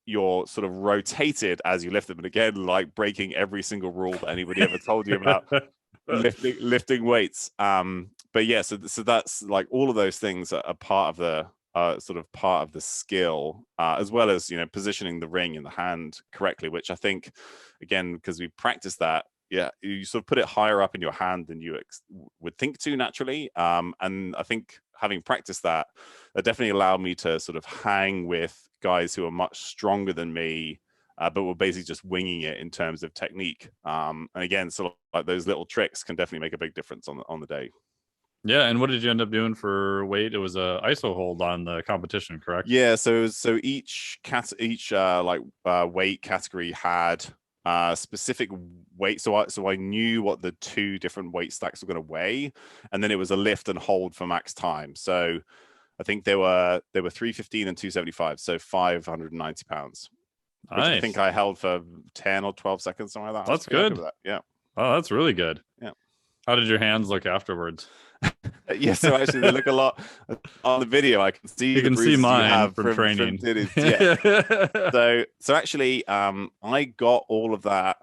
you're sort of rotated as you lift them. And again, like breaking every single rule that anybody ever told you about lifting weights. But yeah, so that's like all of those things are part of the sort of part of the skill, as well as positioning the ring in the hand correctly, which I think again because we practice that. Yeah, you sort of put it higher up in your hand than you would think to naturally. And I think having practiced that, that definitely allowed me to sort of hang with guys who are much stronger than me, but we're basically just winging it in terms of technique. And again, sort of like those little tricks can definitely make a big difference on the day. Yeah, and what did you end up doing for weight? It was a ISO hold on the competition, correct? Yeah, so each weight category had specific weight. So I knew what the two different weight stacks were going to weigh, and then it was a lift and hold for max time. So I think they were 315 and 275, so 590 pounds, which I think Nice. I held for 10 or 12 seconds, something like that. I was That's pretty happy good. with that. Yeah. Oh, that's really good. Yeah. How did your hands look afterwards? Yeah, so actually they look a lot on the video. I can see You the can see bruises you mine have from from training. Diddy's. Yeah. So actually, I got all of that.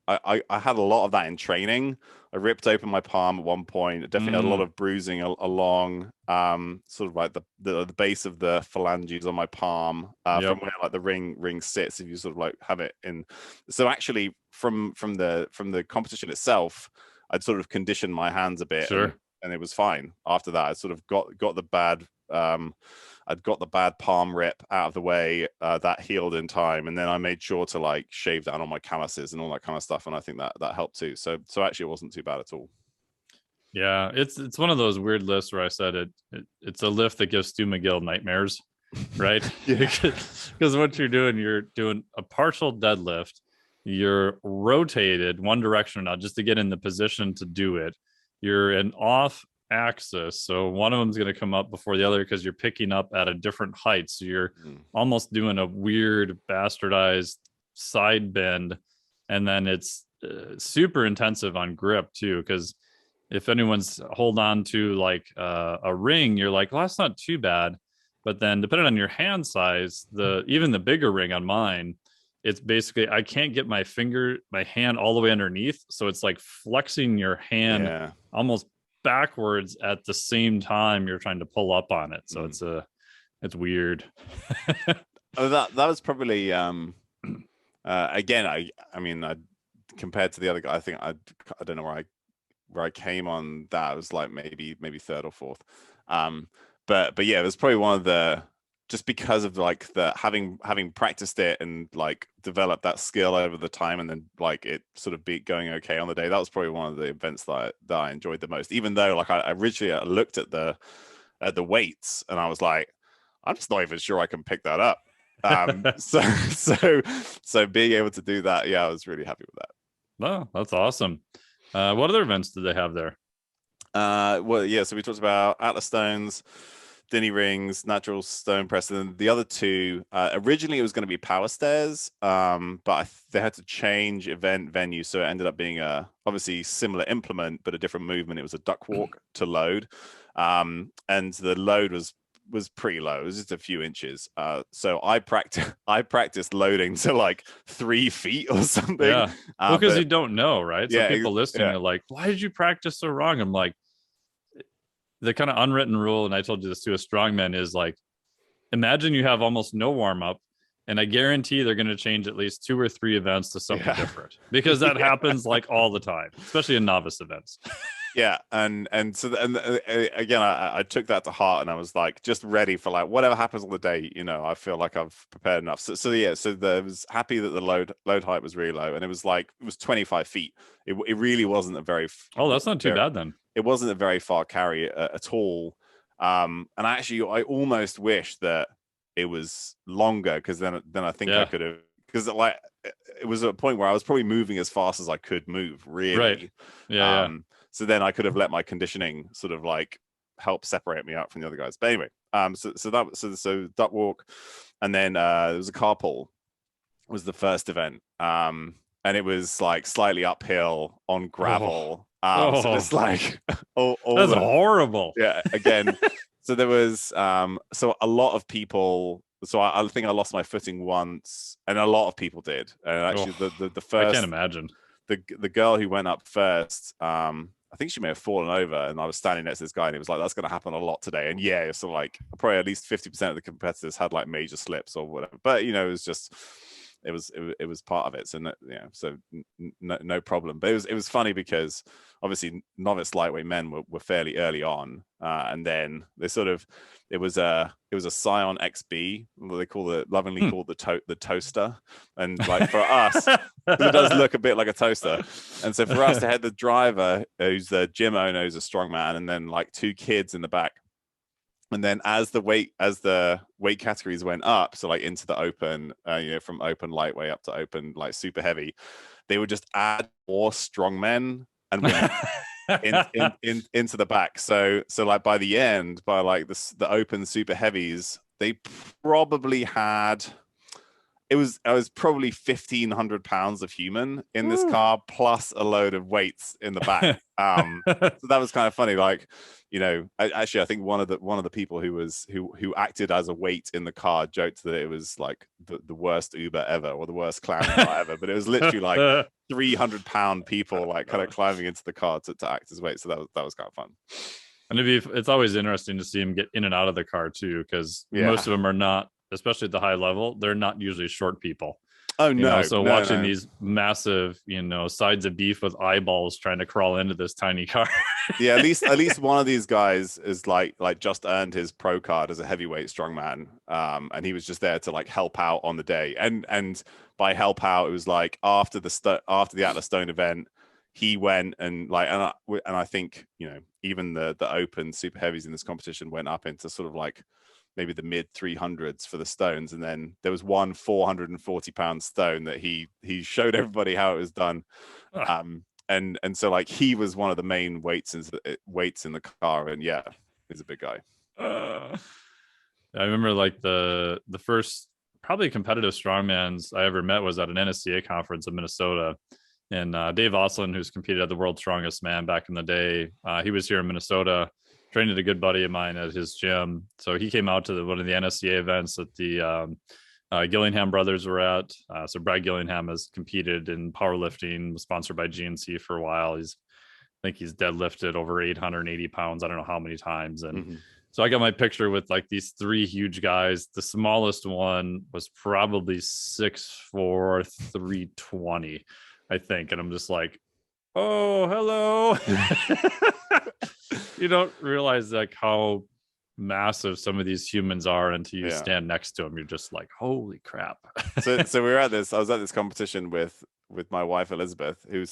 I had a lot of that in training. I ripped open my palm at one point. I definitely had a lot Mm, of bruising along sort of like the base of the phalanges on my palm, from yep. where like the ring sits. If you sort of like have it in, so actually from the competition itself, I'd sort of conditioned my hands a bit, and Sure. it was fine. After that, I sort of got the bad I'd got the bad palm rip out of the way. That healed in time, and then I made sure to like shave down on my calluses and all that kind of stuff, and I think that helped too. So actually, it wasn't too bad at all. Yeah, it's one of those weird lifts where I said it's a lift that gives Stu McGill nightmares. right? Yeah. Because what you're doing a partial deadlift, you're rotated one direction now just to get in the position to do it. You're an off axis, so one of them's going to come up before the other because you're picking up at a different height. So you're Mm. almost doing a weird bastardized side bend, and then it's super intensive on grip too because if anyone's hold on to like a ring, you're like, well, that's not too bad. But then depending on your hand size, the even the bigger ring on mine, it's basically I can't get my hand all the way underneath. So it's like flexing your hand Yeah. almost backwards at the same time you're trying to pull up on it. So Mm. it's weird. Oh, that was probably again. I mean, compared to the other guy, I think I don't know where I came on that. It was like maybe third or fourth. Um, but yeah, it was probably one of the just because of like the having practiced it and like developed that skill over the time, and then like it sort of be going okay on the day. That was probably one of the events that I enjoyed the most. Even though like I originally looked at the weights and I was like, I'm just not even sure I can pick that up. So so being able to do that, yeah, I was really happy with that. No, that's awesome. What other events did they have there? Well, yeah, so we talked about Atlas Stones, Dinny Rings, Natural Stone Press, and the other two. Originally, it was going to be Power Stairs, but they had to change event venue, so it ended up being a obviously similar implement, but a different movement. It was a duck walk to load, and the load was pretty low. It was just a few inches. So I practiced loading to like 3 feet or something. Yeah. Well, because you But don't know, right? So yeah, people listening yeah, are like, why did you practice so wrong? I'm like, the kind of unwritten rule, and I told you this to a strongman, is like, imagine you have almost no warm up, and I guarantee they're going to change at least 2 or 3 events to something yeah. different because that Yeah. happens like all the time, especially in novice events. Yeah, and so again, I took that to heart, and I was like just ready for like whatever happens on the day. I feel like I've prepared enough. So yeah, so I was happy that the load height was really low, and it was 25 feet. It really wasn't a Oh, that's not too very bad then. it wasn't a very far carry at all. And actually, I almost wish that it was longer because then I think I Yeah. could have because like it was a point where I was probably moving as fast as I could move, Right. really. Yeah. Yeah. So then I could have let my conditioning sort of like help separate me out from the other guys. But anyway, so duck walk, and then there was a carpool was the first event. And it was like slightly uphill on Oh. gravel. So Oh, it's like all that's the horrible. yeah again. So there was so a lot of people. So I think I lost my footing once, and a lot of people did. And Oh, actually, the I can't first imagine. the girl who went up first, I think she may have fallen over, and I was standing next to this guy, and he was like, "That's going to happen a lot today." And yeah, so like probably at least 50% of the competitors had like major slips or whatever. But it was just it was part of it. So yeah, so no problem. But it was funny because obviously novice lightweight men were fairly early on, and then they sort of it was a Scion XB, what they call it lovingly Hmm. called the toaster, and like for us. Because it does look a bit like a toaster. And so for us to have the driver, who's the gym owner, who's a strongman, and then like 2 kids in the back. And then as the weight categories went up, so like into the open, from open lightweight up to open like super heavy, they would just add more strongmen and women into the back. So like by the end, by like the open super heavies, they probably had I was probably 1,500 pounds of human in this car plus a load of weights in the back. So that was kind of funny. Like, actually, I think one of the people who acted as a weight in the car joked that it was like the worst Uber ever or the worst clown car ever. But it was literally like 300-pound people like kind of climbing into the car to act as weight. So that was kind of fun. And it's always interesting to see him get in and out of the car too, because most Yeah. of them are not, especially at the high level, they're not usually short people. Oh no, So no, watching no. these massive, sides of beef with eyeballs trying to crawl into this tiny car. Yeah, at least one of these guys is like just earned his pro card as a heavyweight strongman, and he was just there to like help out on the day. And by help out, it was like after the Atlas Stone event, he went and like and I think even the open super heavies in this competition went up into sort of like maybe the mid 300s for the stones, and then there was one 440-pound stone that he showed everybody how it was done. And so like he was one of the main weights in the car, and yeah, he's a big guy. I remember like the first probably competitive strongmans I ever met was at an NSCA conference in Minnesota. And Dave Oslin, who's competed at the World's Strongest Man back in the day, he was here in Minnesota, training a good buddy of mine at his gym. So he came out to one of the NSCA events that the Gillingham brothers were at. So Brad Gillingham has competed in powerlifting, was sponsored by GNC for a while. I think he's deadlifted over 880 pounds. I don't know how many times. And so I got my picture with like these three huge guys. The smallest one was probably 6'4", 320, I think. And I'm just like, oh, hello. You don't realize like how massive some of these humans are until you stand next to them. You're just like, holy crap. So we were at this. I was at this competition with my wife Elizabeth, who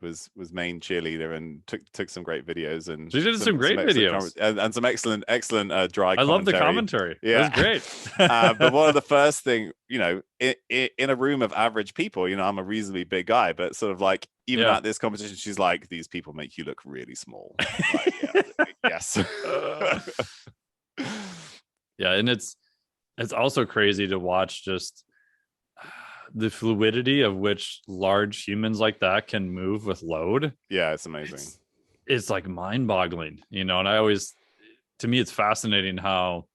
was main cheerleader and took some great videos, and she did some great videos and some excellent dry commentary. I love the commentary. Yeah, it was great. But one of the first thing, in a room of average people, I'm a reasonably big guy, but sort of like even at this competition, she's like, these people make you look really small. Like, yes. Yeah, and it's also crazy to watch just the fluidity of which large humans like that can move with load. Yeah, it's amazing. It's like mind-boggling, and to me it's fascinating how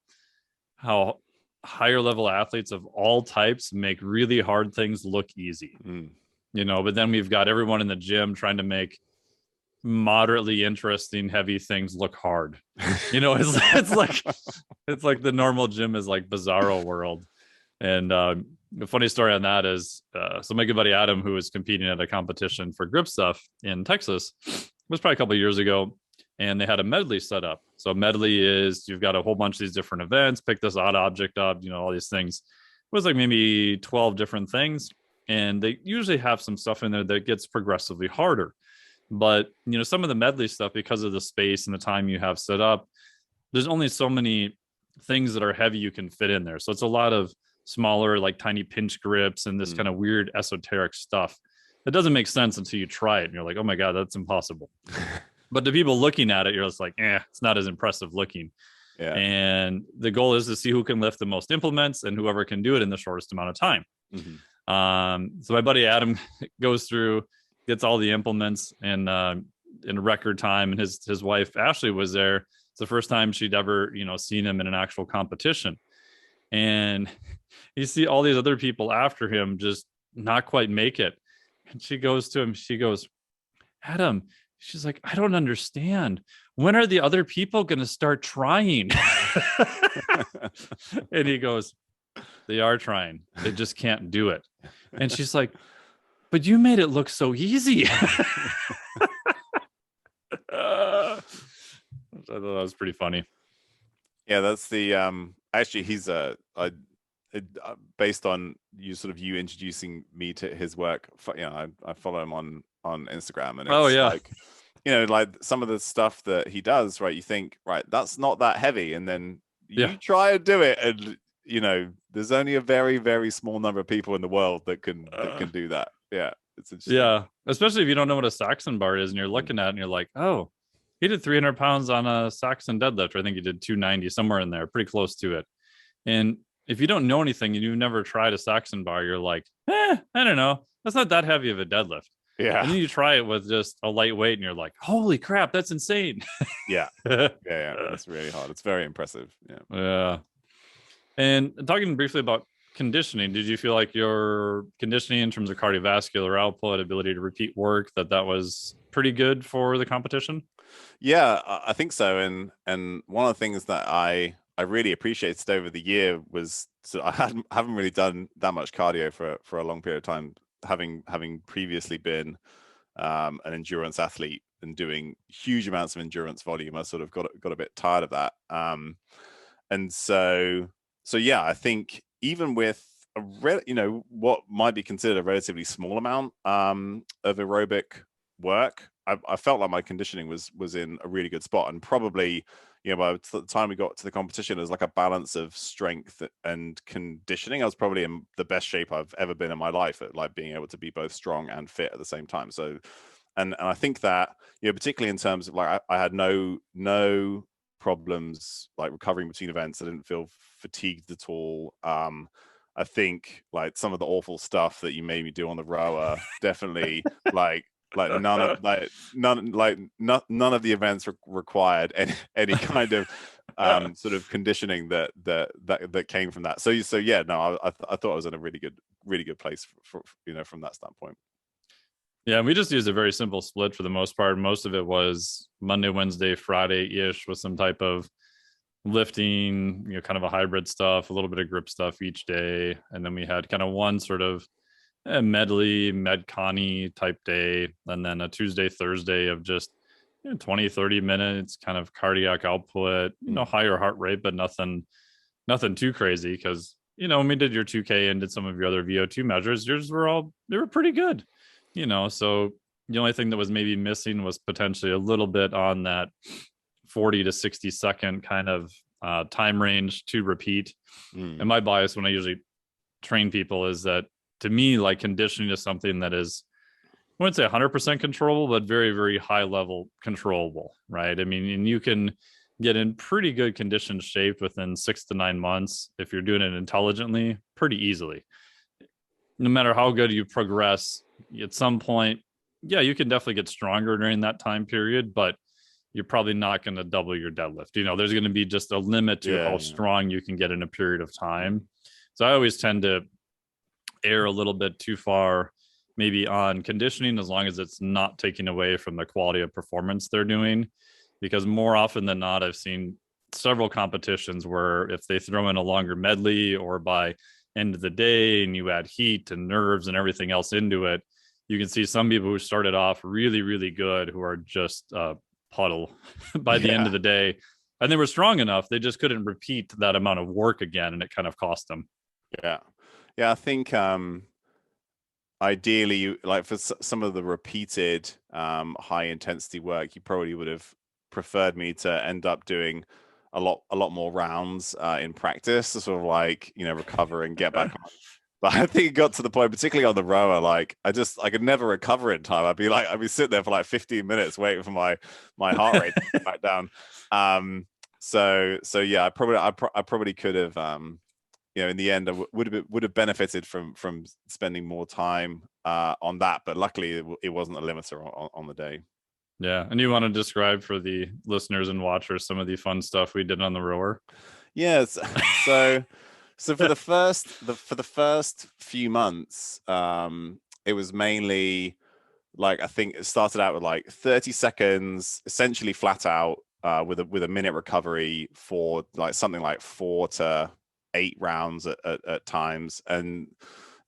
higher level athletes of all types make really hard things look easy. But then we've got everyone in the gym trying to make moderately interesting heavy things look hard. It's like the normal gym is like bizarro world. And the funny story on that is, so my good buddy Adam, who was competing at a competition for grip stuff in Texas, was probably a couple of years ago, and they had a medley set up. So a medley is you've got a whole bunch of these different events, pick this odd object up, all these things. It was like maybe 12 different things, and they usually have some stuff in there that gets progressively harder. But some of the medley stuff, because of the space and the time you have set up, there's only so many things that are heavy you can fit in there. So it's a lot of smaller, like tiny pinch grips and this kind of weird esoteric stuff that doesn't make sense until you try it and you're like, oh my god, that's impossible. But to people looking at it, you're just like, it's not as impressive looking. And the goal is to see who can lift the most implements and whoever can do it in the shortest amount of time. So my buddy Adam goes through, gets all the implements in record time, and his wife Ashley was there. It's the first time she'd ever seen him in an actual competition. And you see all these other people after him just not quite make it. And she goes to him, she goes, Adam, she's like, I don't understand. When are the other people going to start trying? And he goes, they are trying. They just can't do it. And she's like, but you made it look so easy. I thought that was pretty funny. Yeah, that's the actually he's based on you introducing me to his work. I follow him on Instagram, and it's like some of the stuff that he does, right? You think, right, that's not that heavy, and then you try and do it, and there's only a very, very small number of people in the world that can do that. Yeah, it's interesting. Yeah, especially if you don't know what a Saxon bar is, and you're looking at it and you're like, oh, he did 300 pounds on a Saxon deadlift. I think he did 290, somewhere in there, pretty close to it. And if you don't know anything and you've never tried a Saxon bar, you're like, I don't know. That's not that heavy of a deadlift. Yeah. And then you try it with just a lightweight and you're like, holy crap, that's insane. Yeah. That's really hard. It's very impressive. Yeah. And talking briefly about conditioning, did you feel like your conditioning in terms of cardiovascular output, ability to repeat work, that was pretty good for the competition? Yeah, I think so. And one of the things that I really appreciated over the year was, so I haven't really done that much cardio for a long period of time, having previously been an endurance athlete and doing huge amounts of endurance volume. I sort of got a bit tired of that. And so yeah, I think even with what might be considered a relatively small amount of aerobic work, I felt like my conditioning was in a really good spot, and probably by the time we got to the competition, it was like a balance of strength and conditioning. I was probably in the best shape I've ever been in my life at like being able to be both strong and fit at the same time. So, and I think that, particularly in terms of like, I had no problems like recovering between events. I didn't feel fatigued at all. I think like some of the awful stuff that you made me do on the rower definitely none of the events required any kind of sort of conditioning that came from that. So yeah, no, I thought I was in a really good place for from that standpoint. Yeah, we just used a very simple split for the most part. Most of it was Monday, Wednesday, Friday-ish with some type of lifting, kind of a hybrid stuff, a little bit of grip stuff each day. And then we had kind of one sort of medley, Medcon type day. And then a Tuesday, Thursday of just 20, 30 minutes, kind of cardiac output, higher heart rate, but nothing too crazy. Because, when we did your 2K and did some of your other VO2 measures, they were pretty good. So the only thing that was maybe missing was potentially a little bit on that 40 to 60 second kind of time range to repeat. And my bias when I usually train people is that, to me, like, conditioning is something that is, I wouldn't say 100% controllable, but very, very high level controllable, right? I mean, and you can get in pretty good conditioned shape within 6 to 9 months if you're doing it intelligently, pretty easily. No matter how good you progress, at some point, yeah, you can definitely get stronger during that time period, but you're probably not going to double your deadlift. There's going to be just a limit to how strong you can get in a period of time. So I always tend to err a little bit too far, maybe on conditioning, as long as it's not taking away from the quality of performance they're doing. Because more often than not, I've seen several competitions where if they throw in a longer medley or by end of the day and you add heat and nerves and everything else into it, you can see some people who started off really, really good who are just puddle by the end of the day, and they were strong enough, they just couldn't repeat that amount of work again, and it kind of cost them. I think ideally, you like for some of the repeated high intensity work, you probably would have preferred me to end up doing a lot more rounds in practice to sort of like recover and get back on. But I think it got to the point, particularly on the rower, like I could never recover in time. I'd be sitting there for like 15 minutes waiting for my heart rate to get back down. So yeah, I probably could have in the end, I would have benefited from spending more time on that. But luckily, it wasn't a limiter on the day. Yeah, and you want to describe for the listeners and watchers some of the fun stuff we did on the rower? Yes. So for the first few months, it was mainly like, I think it started out with like 30 seconds, essentially flat out, with a minute recovery for like something like 4 to 8 rounds at times. And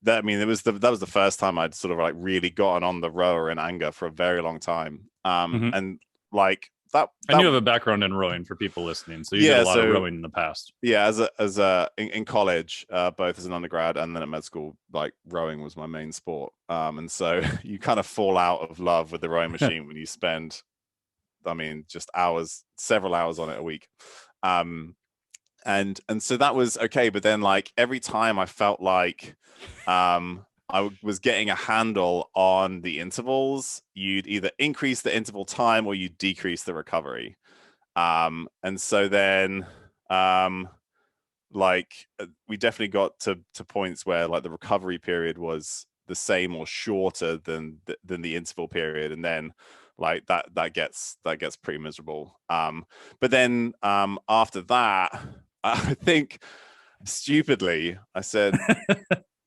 that, I mean, that was the first time I'd sort of like really gotten on the rower in anger for a very long time. And like that, and you have a background in rowing for people listening, so you did a lot of rowing in the past. Yeah, in college, both as an undergrad and then at med school, like rowing was my main sport. And so you kind of fall out of love with the rowing machine when you spend, I mean, just several hours on it a week. And so that was okay, but then like every time I felt like I was getting a handle on the intervals, you'd either increase the interval time or you decrease the recovery. And so then like we definitely got to points where like the recovery period was the same or shorter than the interval period, and then like that gets pretty miserable. But then after that, I think stupidly I said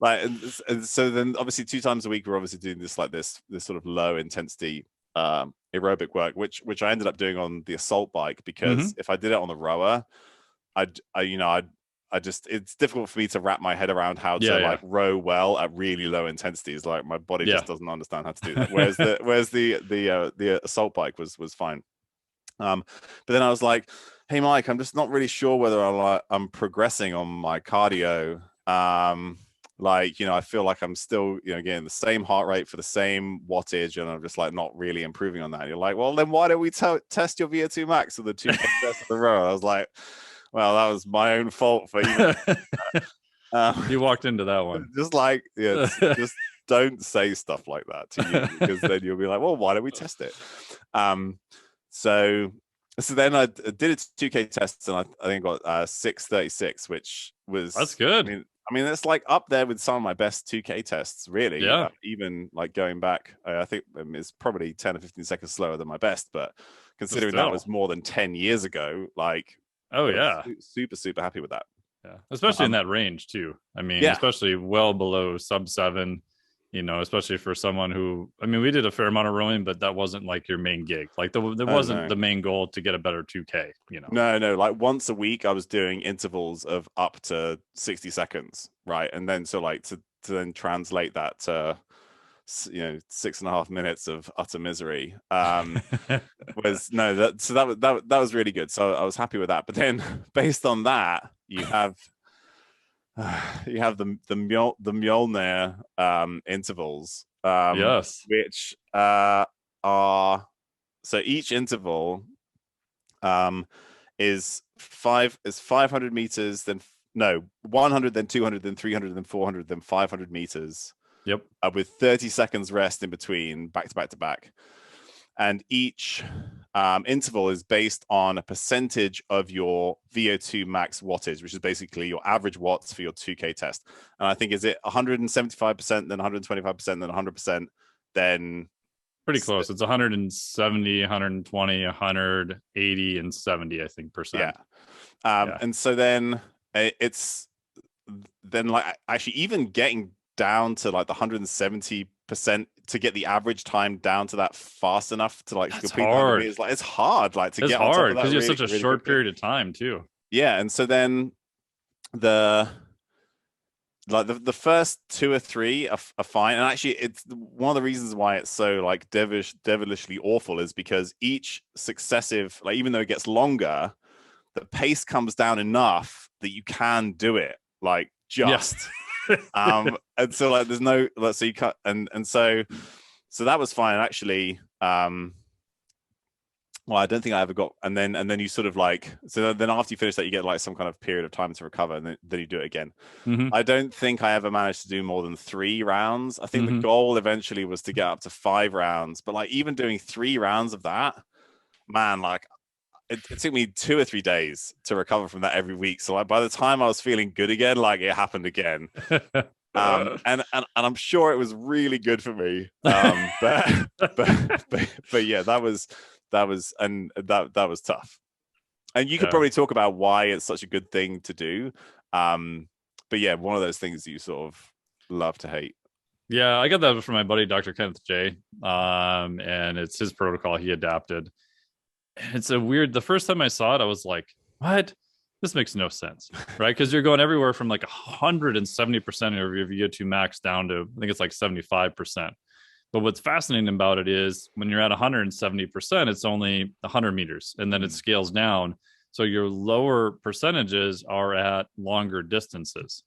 like, and so then obviously 2 times a week we're obviously doing this sort of low intensity aerobic work, which I ended up doing on the assault bike, because if I did it on the rower, it's difficult for me to wrap my head around how to like row well at really low intensities. Like my body just doesn't understand how to do that. Whereas the assault bike was fine. But then I was like, hey Mike, I'm just not really sure whether I'm progressing on my cardio. Like, I feel like I'm still, getting the same heart rate for the same wattage, and I'm just like not really improving on that. And you're like, well, then why don't we test your VO2 Max with the 2K test in a row? I was like, well, that was my own fault for even. You walked into that one. Just like, yeah, just don't say stuff like that to you, because then you'll be like, well, why don't we test it? So then I did it 2K tests, and I think I got 636, which was, That's good. I mean, it's like up there with some of my best 2K tests, really. Yeah. Even like going back, I think it's probably 10 or 15 seconds slower than my best, but considering that was more than 10 years ago, like, oh yeah, super, super happy with that. Yeah, especially in that range too. I mean, especially well below sub 7, especially for someone who, I mean, we did a fair amount of rowing, but that wasn't like your main gig. Like there wasn't the main goal to get a better 2K, No, like once a week I was doing intervals of up to 60 seconds, right? And then so like to then translate that to 6.5 minutes of utter misery was that was really good. So I was happy with that. But then based on that, you have the Mjolnir intervals, yes, which are, so each interval is 500 meters, then 100, then 200, then 300, then 400, then 500 meters. Yep. With 30 seconds rest in between, back to back to back. And each interval is based on a percentage of your VO2 max wattage, which is basically your average watts for your 2K test. And I think, is it 175%, then 125%, then 100%, then pretty close. It's 170, 120, 180, and 70, I think, percent. Yeah. And so then it's then like actually even getting down to like the 170% to get the average time down to that fast enough to like complete hard. It's like, it's hard, like to it's get hard because you have such a short period of time too. Yeah. And so then the first 2 or 3 are fine. And actually, it's one of the reasons why it's so like devilishly awful is because each successive, like, even though it gets longer, the pace comes down enough that you can do it, like, just. And so like there's no, so you cut, and so that was fine actually. Well, I don't think I ever got, and then you sort of like, so then after you finish that, you get like some kind of period of time to recover, and then you do it again. I don't think I ever managed to do more than 3 rounds. I think the goal eventually was to get up to 5 rounds, but like even doing 3 rounds of that, man, like it took me 2 or 3 days to recover from that every week. So like by the time I was feeling good again, like it happened again. And I'm sure it was really good for me. But yeah, that was tough. And you could probably talk about why it's such a good thing to do. But yeah, one of those things that you sort of love to hate. Yeah, I got that from my buddy Dr. Kenneth J. And it's his protocol he adapted. It's a weird, the first time I saw it, I was like, what? This makes no sense, right? Because you're going everywhere from like 170% of your VO2 max down to, I think it's like 75%. But what's fascinating about it is when you're at 170%, it's only 100 meters, and then it scales down. So your lower percentages are at longer distances.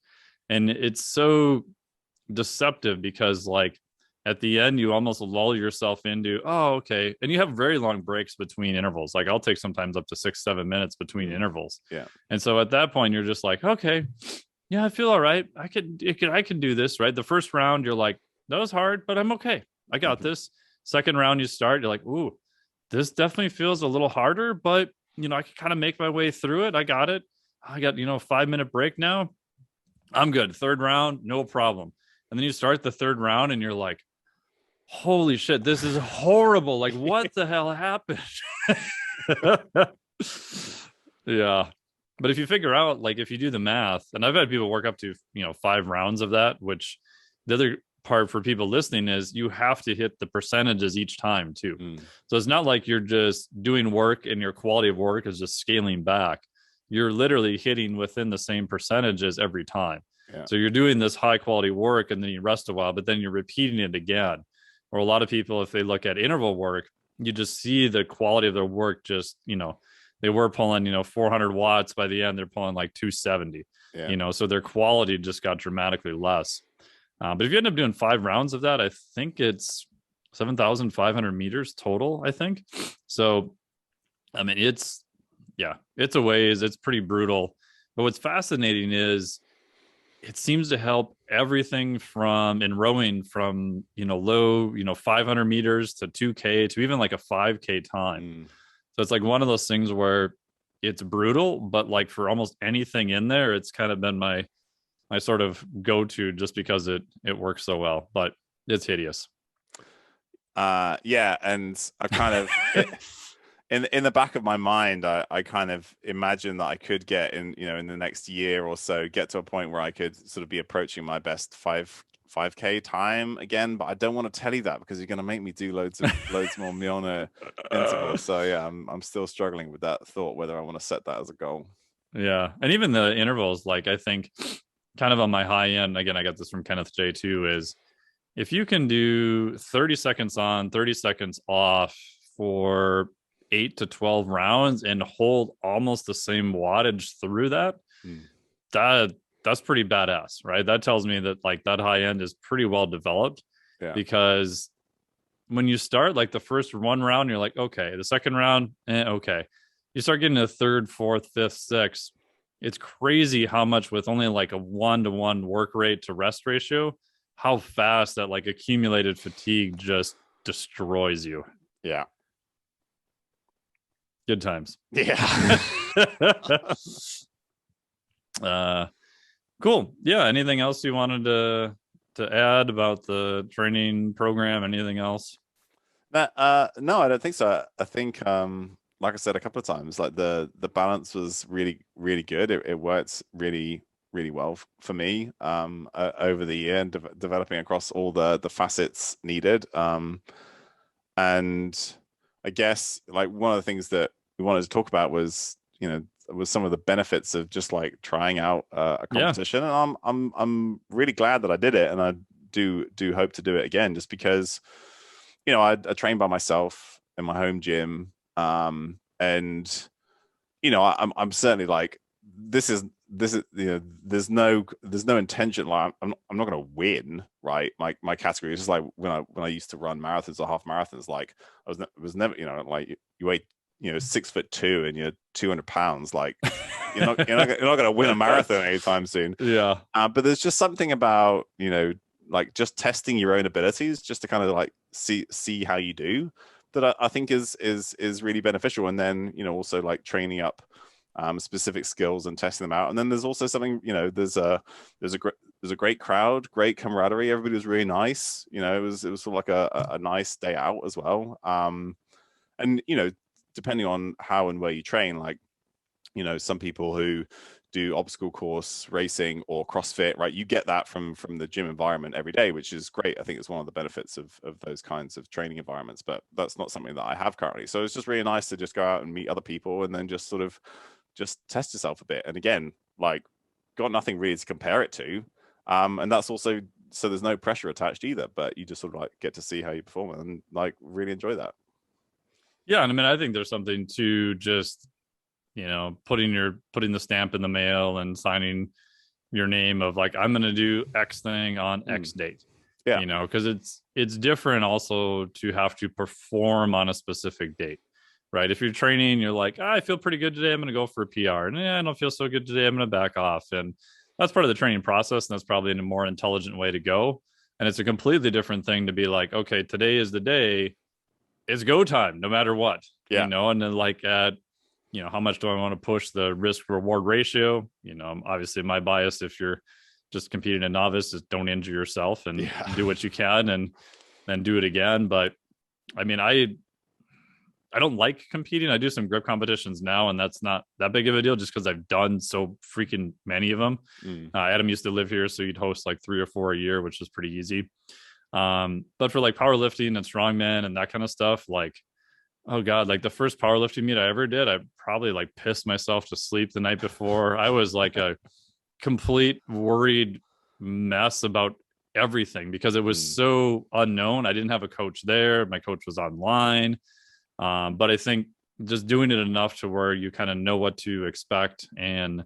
And it's so deceptive because, like, at the end, you almost lull yourself into, oh, okay. And you have very long breaks between intervals. Like I'll take sometimes up to 6-7 minutes between intervals. Yeah. And so at that point, you're just like, okay, yeah, I feel all right. I can do this, right? The first round, you're like, that was hard, but I'm okay. I got this. Second round, you start, you're like, ooh, this definitely feels a little harder, but I can kind of make my way through it. I got it. I got, a 5-minute break now. I'm good. Third round, no problem. And then you start the third round and you're like, holy shit, this is horrible. Like, what the hell happened? Yeah. But if you figure out, like, if you do the math, and I've had people work up to, 5 rounds of that, which the other part for people listening is you have to hit the percentages each time too. So it's not like you're just doing work and your quality of work is just scaling back. You're literally hitting within the same percentages every time. Yeah. So you're doing this high quality work and then you rest a while, but then you're repeating it again. Or a lot of people, if they look at interval work, you just see the quality of their work. Just, they were pulling, 400 watts. By the end, they're pulling like 270. Yeah. So their quality just got dramatically less. But if you end up doing 5 rounds of that, I think it's 7,500 meters total, I think. So, I mean, it's a ways, it's pretty brutal. But what's fascinating is it seems to help everything from in rowing from, low, 500 meters to 2K to even like a 5K time. Mm. So it's like one of those things where it's brutal, but like for almost anything in there, it's kind of been my sort of go-to just because it works so well, but it's hideous. Yeah, and I kind of in the back of my mind, I kind of imagine that I could get in the next year or so, get to a point where I could sort of be approaching my best 5K time again. But I don't want to tell you that because you're going to make me do loads more Miona intervals. So yeah, I'm still struggling with that thought whether I want to set that as a goal. Yeah, and even the intervals, like I think, kind of on my high end. Again, I got this from Kenneth J too. Is if you can do 30 seconds on, 30 seconds off for 8 to 12 rounds and hold almost the same wattage through that, that's pretty badass, right? That tells me that like that high end is pretty well developed. Yeah. Because when you start like the first one round, you're like, okay, the second round, okay. You start getting a third, fourth, fifth, sixth. It's crazy how much with only like a 1-to-1 work rate to rest ratio, how fast that like accumulated fatigue just destroys you. Yeah. Good times. Yeah. Cool. Yeah. Anything else you wanted to add about the training program? Anything else? No, I don't think so. I think, like I said a couple of times, like the balance was really, really good. It worked really, really well for me over the year and developing across all the facets needed. And I guess like one of the things that we wanted to talk about was some of the benefits of just like trying out a competition. And I'm really glad that I did it, and I do hope to do it again, just because I train by myself in my home gym, and I'm certainly like this is there's no intention, like I'm not going to win, right? My category is just like when I used to run marathons or half marathons, like I was never, like you weigh 6'2" and you're 200 pounds, like you're not going to win a marathon anytime soon. Yeah. But there's just something about like just testing your own abilities, just to kind of like see how you do, that I think is really beneficial. And then also like training up specific skills and testing them out. And then there's also something, there's a great crowd, great camaraderie. Everybody was really nice. It was sort of like a nice day out as well. And depending on how and where you train, like some people who do obstacle course racing or CrossFit, right? You get that from the gym environment every day, which is great. I think it's one of the benefits of those kinds of training environments, but that's not something that I have currently. So it's just really nice to just go out and meet other people and then just sort of just test yourself a bit. And again, like got nothing really to compare it to. And that's also, so there's no pressure attached either, but you just sort of like get to see how you perform and like really enjoy that. Yeah. And I mean, I think there's something to just, putting the stamp in the mail and signing your name of like, I'm going to do X thing on X date. Yeah. Because it's different also to have to perform on a specific date, right? If you're training, you're like, I feel pretty good today, I'm going to go for a PR. And I don't feel so good today, I'm going to back off. And that's part of the training process. And that's probably a more intelligent way to go. And it's a completely different thing to be like, okay, today is the day, it's go time, no matter what. Yeah. And then like at, how much do I want to push the risk reward ratio? Obviously my bias, if you're just competing a novice, is don't injure yourself and do what you can and then do it again. But I mean, I don't like competing. I do some grip competitions now, and that's not that big of a deal just because I've done so freaking many of them. Adam used to live here, so you'd host like 3 or 4 a year, which was pretty easy. But for like powerlifting and strongman and that kind of stuff, like, oh God, like the first powerlifting meet I ever did, I probably like pissed myself to sleep the night before. I was like a complete worried mess about everything because it was so unknown. I didn't have a coach there. My coach was online. But I think just doing it enough to where you kind of know what to expect. And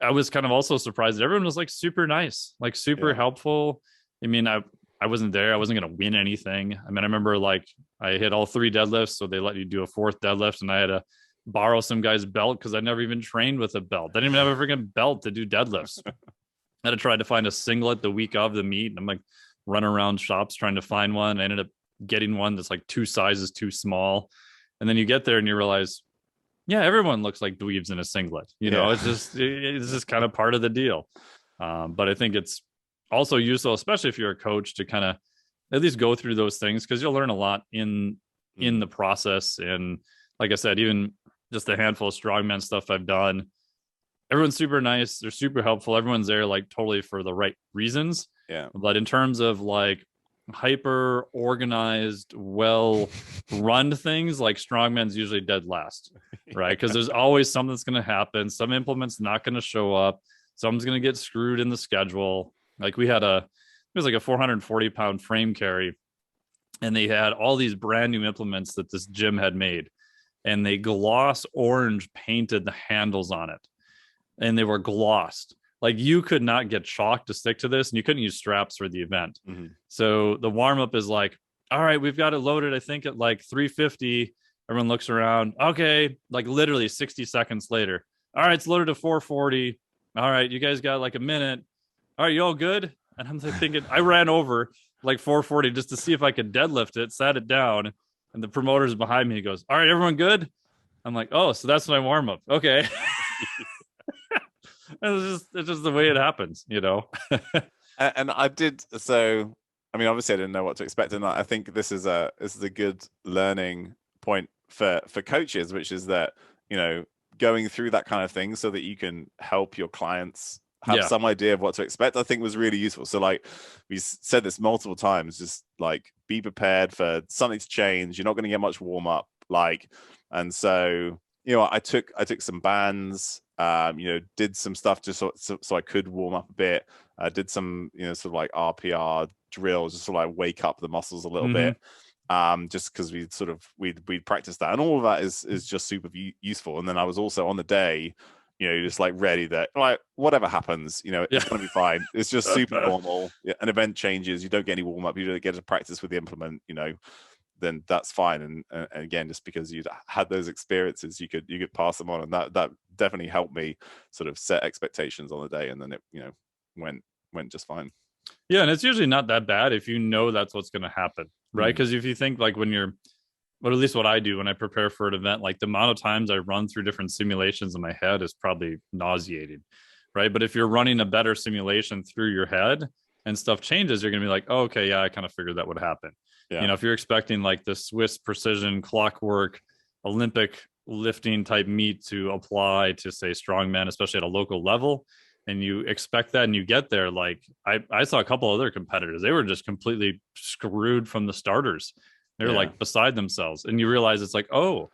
I was kind of also surprised that everyone was like super nice, like super Yeah. helpful. I mean, I wasn't there. I wasn't going to win anything. I mean, I remember like I hit all 3 deadlifts, so they let you do a 4th deadlift, and I had to borrow some guy's belt because I never even trained with a belt. I didn't even have a freaking belt to do deadlifts. I had to try to find a singlet the week of the meet, and I'm like running around shops trying to find one. I ended up getting one that's like 2 sizes too small, and then you get there and you realize, yeah, everyone looks like dweebs in a singlet. You know, Yeah. it's just kind of part of the deal. But I think it's also useful, especially if you're a coach, to kind of at least go through those things because you'll learn a lot in the process. And like I said, even just a handful of strongman stuff I've done, everyone's super nice. They're super helpful. Everyone's there like totally for the right reasons. Yeah. But in terms of like hyper organized, well run things, like strongman's usually dead last, right? Because there's always something that's going to happen. Some implements not going to show up. Someone's going to get screwed in the schedule. Like we had it was like a 440-pound frame carry, and they had all these brand new implements that this gym had made, and they gloss orange painted the handles on it, and they were glossed. Like you could not get chalk to stick to this, and you couldn't use straps for the event. Mm-hmm. So the warm up is like, all right, we've got it loaded, I think at like 350. Everyone looks around. Okay, like literally 60 seconds later. All right, it's loaded to 440. All right, you guys got like a minute. All right, you all good? And I'm like thinking, I ran over like 440 just to see if I could deadlift it, sat it down, and the promoter's behind me. He goes, all right, everyone good? I'm like, oh, so that's my warm up. Okay. It's just the way it happens, you know. And I did so. I mean, obviously, I didn't know what to expect, and I think this is a good learning point for coaches, which is that going through that kind of thing so that you can help your clients have some idea of what to expect, I think was really useful. So like we said this multiple times, just like be prepared for something to change. You're not going to get much warm up, and so I took some bands, did some stuff just so I could warm up a bit. Did some sort of like RPR drills just to like wake up the muscles a little bit. Just because we'd practiced that, and all of that is just super useful. And then I was also on the day, just like ready that like whatever happens, it's gonna be fine. It's just super normal. An event changes, you don't get any warm up, you don't get to practice with the implement, then that's fine. And again, just because you'd had those experiences, you could pass them on, and that definitely helped me sort of set expectations on the day, and then it went just fine. Yeah, and it's usually not that bad if you know that's what's going to happen, right? Because if you think like when you're, well, at least what I do when I prepare for an event, like the amount of times I run through different simulations in my head is probably nauseating, right? But if you're running a better simulation through your head and stuff changes, you're going to be like, oh, okay, yeah, I kind of figured that would happen. Yeah. If you're expecting like the Swiss precision clockwork Olympic lifting type meet to apply to say strongman, especially at a local level, and you expect that and you get there, like I saw a couple other competitors, they were just completely screwed from the starters. They were like beside themselves, and you realize it's like, oh,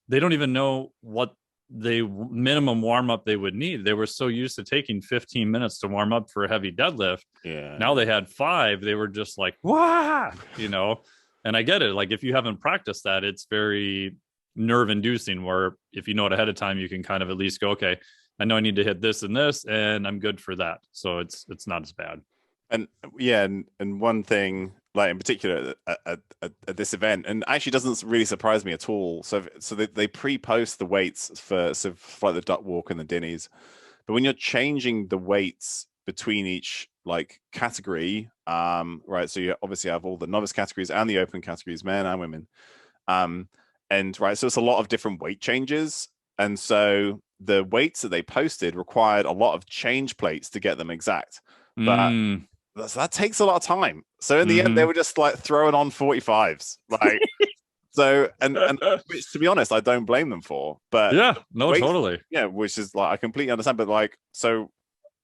they don't even know what the minimum warm up they would need. They were so used to taking 15 minutes to warm up for a heavy deadlift. Now they had 5. They were just like, wow, and I get it. Like if you haven't practiced that, it's very nerve inducing, where if you know it ahead of time, you can kind of at least go, okay, I know I need to hit this and this, and I'm good for that. So it's not as bad. And and one thing, like in particular at this event, and actually doesn't really surprise me at all. So they pre-post the weights for like the duck walk and the Dinnies, but when you're changing the weights between each like category, right? So you obviously have all the novice categories and the open categories, men and women, and right. So it's a lot of different weight changes, and so the weights that they posted required a lot of change plates to get them exact, but that takes a lot of time. So in the end, they were just like throwing on 45s, like so, and which, to be honest, I don't blame them for. But yeah, no, weights, totally, which is like I completely understand. But like, so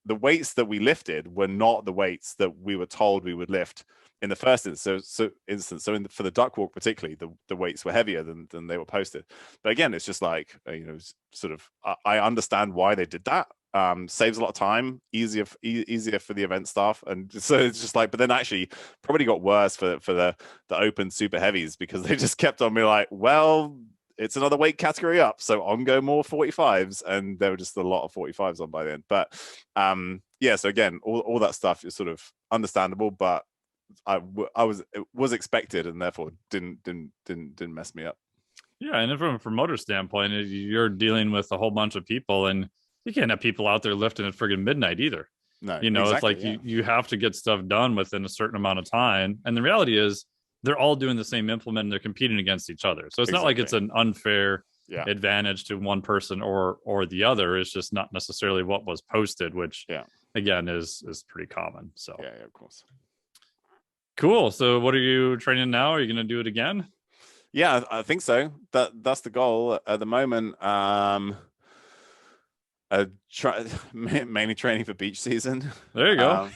the weights that we lifted were not the weights that we were told we would lift in the first instance. So for the duck walk particularly, the weights were heavier than they were posted. But again, it's just like sort of I understand why they did that. Saves a lot of time, easier for the event staff, and so it's just like. But then actually, probably got worse for the open super heavies, because they just kept on being like, well, it's another weight category up, so on go more 45s, and there were just a lot of 45s on by then. But yeah, so again, all that stuff is sort of understandable, but it was expected, and therefore didn't mess me up. Yeah, and from a promoter standpoint, you're dealing with a whole bunch of people, and you can't have people out there lifting at friggin' midnight either. No, You know, exactly, it's like you have to get stuff done within a certain amount of time. And the reality is they're all doing the same implement and they're competing against each other. So it's not like it's an unfair advantage to one person or the other. It's just not necessarily what was posted, which again is pretty common. So yeah, of course. Cool. So what are you training now? Are you going to do it again? Yeah, I think so. That's the goal at the moment. Mainly training for beach season. There you go.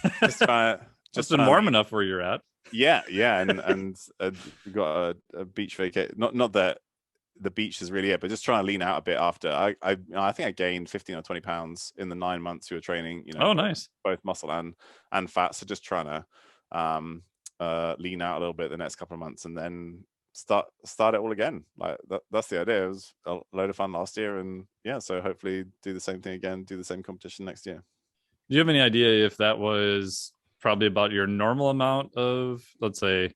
Just been warm enough where you're at. Yeah, and we got a beach vacation. Not that the beach is really it, but just trying to lean out a bit after. I think I gained 15 or 20 pounds in the 9 months we were training. You know, oh nice, both muscle and fat. So just trying to lean out a little bit the next couple of months, and then start it all again. Like that's the idea. It was a load of fun last year, and yeah, so hopefully do the same thing again, do the same competition next year. Do you have any idea if that was probably about your normal amount of, let's say,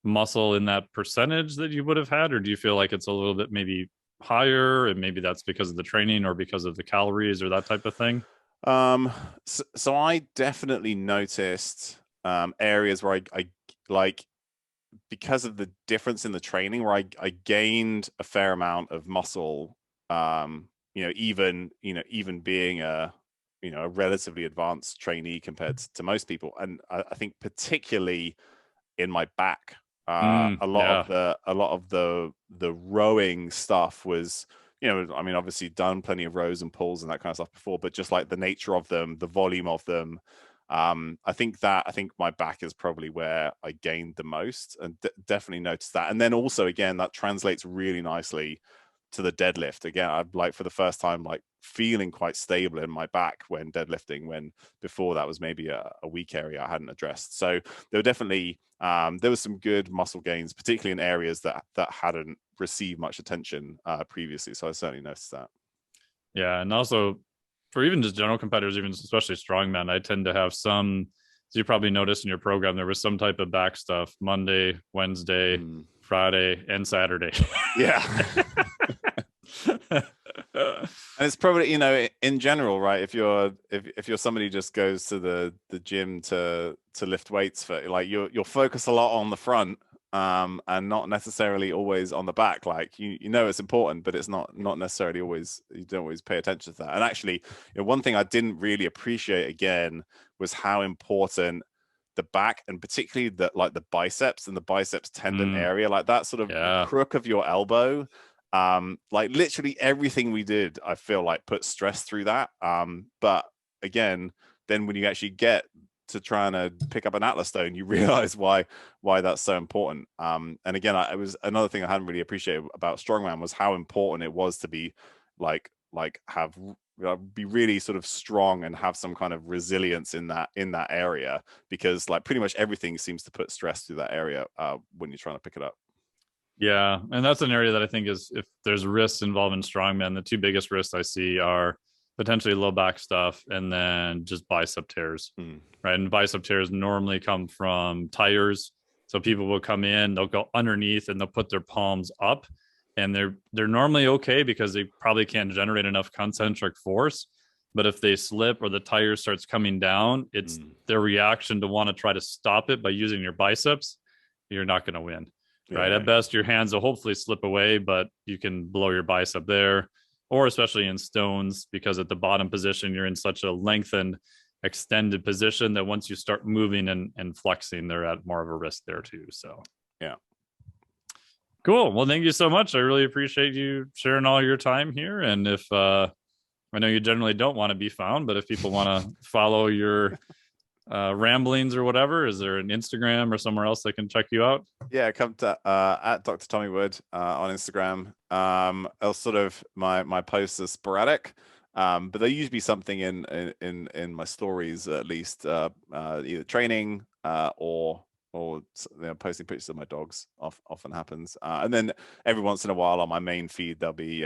muscle in that percentage that you would have had, or do you feel like it's a little bit maybe higher, and maybe that's because of the training or because of the calories or that type of thing? So I definitely noticed areas where I like, because of the difference in the training, where I gained a fair amount of muscle, even being a relatively advanced trainee compared to most people. And I think particularly in my back, a lot of the rowing stuff was, I mean, obviously done plenty of rows and pulls and that kind of stuff before, but just like the nature of them, the volume of them, I think my back is probably where I gained the most, and definitely noticed that. And then also, again, that translates really nicely to the deadlift. Again, I'm like, for the first time, like feeling quite stable in my back when deadlifting, when before that was maybe a weak area I hadn't addressed. So there were definitely there was some good muscle gains, particularly in areas that hadn't received much attention previously. So I certainly noticed that. Yeah, and also for even just general competitors, even especially strongman, I tend to have some. As you probably noticed in your program, there was some type of back stuff Monday, Wednesday, Friday, and Saturday. Yeah. And it's probably, in general, right? If you're somebody who just goes to the gym to lift weights, for like, you'll focus a lot on the front, and not necessarily always on the back. Like it's important, but it's not necessarily always, you don't always pay attention to that. And actually, one thing I didn't really appreciate again was how important the back, and particularly the biceps and the biceps tendon area, like that sort of crook of your elbow. Like literally everything we did, I feel like put stress through that. But again, then when you actually get to trying to pick up an Atlas stone, you realize why that's so important. And again, it was another thing I hadn't really appreciated about strongman, was how important it was to be be really sort of strong and have some kind of resilience in that area, because like pretty much everything seems to put stress through that area when you're trying to pick it up. Yeah, and that's an area that I think is, if there's risks involved in strongman, the two biggest risks I see are potentially low back stuff and then just bicep tears, right? And bicep tears normally come from tires. So people will come in, they'll go underneath and they'll put their palms up, and they're normally okay because they probably can't generate enough concentric force. But if they slip or the tire starts coming down, it's their reaction to want to try to stop it by using your biceps. You're not going to win. Right. At best, your hands will hopefully slip away, but you can blow your bicep there, or especially in stones, because at the bottom position, you're in such a lengthened, extended position that once you start moving and flexing, they're at more of a risk there too. So, yeah. Cool. Well, thank you so much. I really appreciate you sharing all your time here. And if I know you generally don't want to be found, but if people want to follow your ramblings or whatever, is there an Instagram or somewhere else they can check you out? Yeah, come to at Dr. Tommy Wood on Instagram. I'll sort of my posts are sporadic, but there usually be something in my stories, at least either training or posting pictures of my dogs often happens. And then every once in a while on my main feed there'll be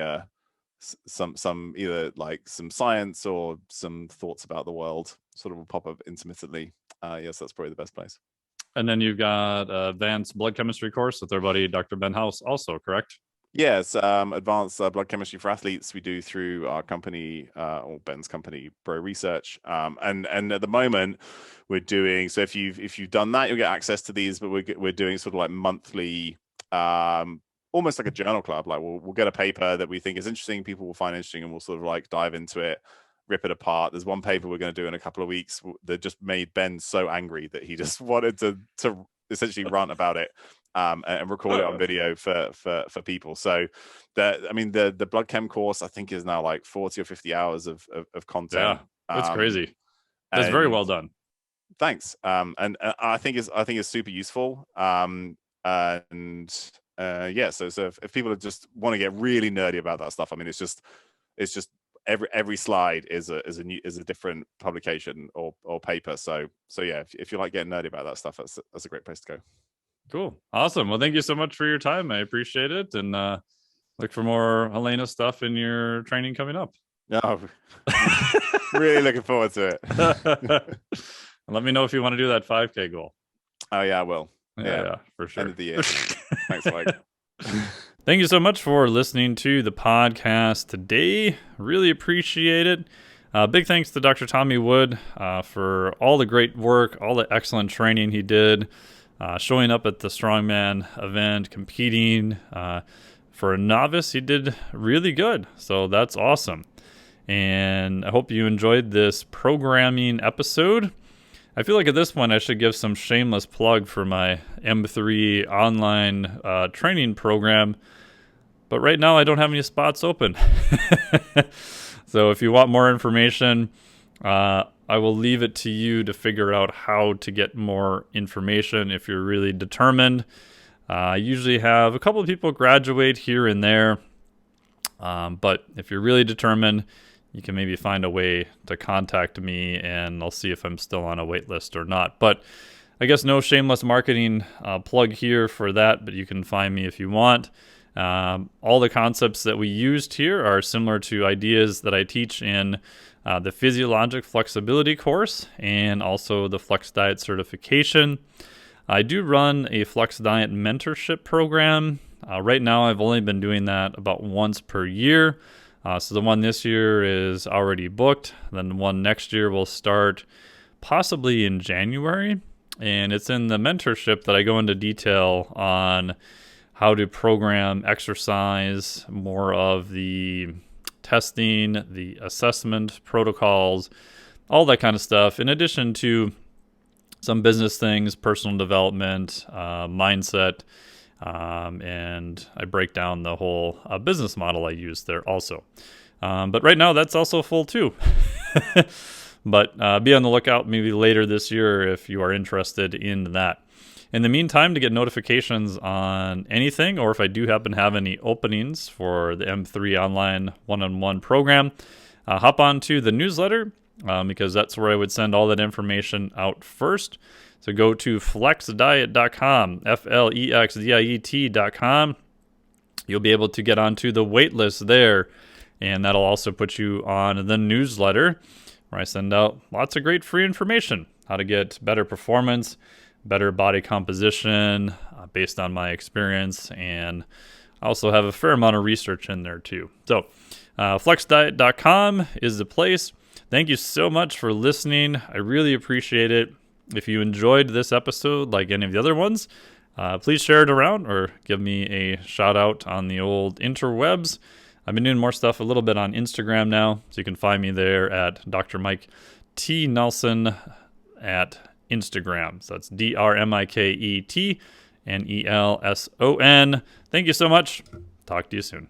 some either like some science or some thoughts about the world sort of will pop up intermittently. Yes, that's probably the best place. And then you've got advanced blood chemistry course with our buddy Dr. Ben House also, correct? Yes, advanced blood chemistry for athletes we do through our company, or Ben's company, Bro Research. And at the moment we're doing, so if you've done that, you'll get access to these, but we're doing sort of like monthly, almost like a journal club. Like we'll get a paper that we think is interesting, people will find interesting, and we'll sort of like dive into it, rip it apart. There's one paper we're going to do in a couple of weeks that just made Ben so angry that he just wanted to essentially rant about it. And record it on video for people. So the blood chem course I think is now like 40 or 50 hours of content. Yeah, it's crazy. That's very well done. Thanks. And I think it's super useful. So if people just want to get really nerdy about that stuff, I mean, it's just every slide is a different publication or paper. So yeah, if you like getting nerdy about that stuff, that's a great place to go. Cool. Awesome. Well, thank you so much for your time. I appreciate it. And look for more Helena stuff in your training coming up. No, really looking forward to it. Let me know if you want to do that 5K goal. Oh, yeah, I will. Yeah, for sure. End of the year. Thanks, Mike. Thank you so much for listening to the podcast today. Really appreciate it. Big thanks to Dr. Tommy Wood for all the great work, all the excellent training he did. Showing up at the Strongman event, competing. For a novice, he did really good. So that's awesome. And I hope you enjoyed this programming episode. I feel like at this point I should give some shameless plug for my M3 online training program. But right now I don't have any spots open. So if you want more information, I will leave it to you to figure out how to get more information if you're really determined. I usually have a couple of people graduate here and there, but if you're really determined, you can maybe find a way to contact me and I'll see if I'm still on a wait list or not. But I guess no shameless marketing plug here for that, but you can find me if you want. All the concepts that we used here are similar to ideas that I teach in the physiologic flexibility course and also the Flex Diet certification. I do run a Flex Diet mentorship program. Right now I've only been doing that about once per year. So the one this year is already booked. Then the one next year will start possibly in January. And it's in the mentorship that I go into detail on how to program exercise, more of the testing, the assessment protocols, all that kind of stuff, in addition to some business things, personal development, mindset, and I break down the whole business model I use there also. But right now, that's also full too. But be on the lookout maybe later this year if you are interested in that. In the meantime, to get notifications on anything, or if I do happen to have any openings for the M3 online one-on-one program, hop on to the newsletter because that's where I would send all that information out first. So go to flexdiet.com, FLEXDIET.com. You'll be able to get onto the wait list there, and that'll also put you on the newsletter where I send out lots of great free information, how to get better performance, better body composition based on my experience, and I also have a fair amount of research in there too. So flexdiet.com is the place. Thank you so much for listening. I really appreciate it. If you enjoyed this episode like any of the other ones, please share it around or give me a shout out on the old interwebs. I've been doing more stuff a little bit on Instagram now, so you can find me there at Dr. Mike T. Nelson at Instagram. So that's DrMikeetNelson. Thank you so much. Talk to you soon.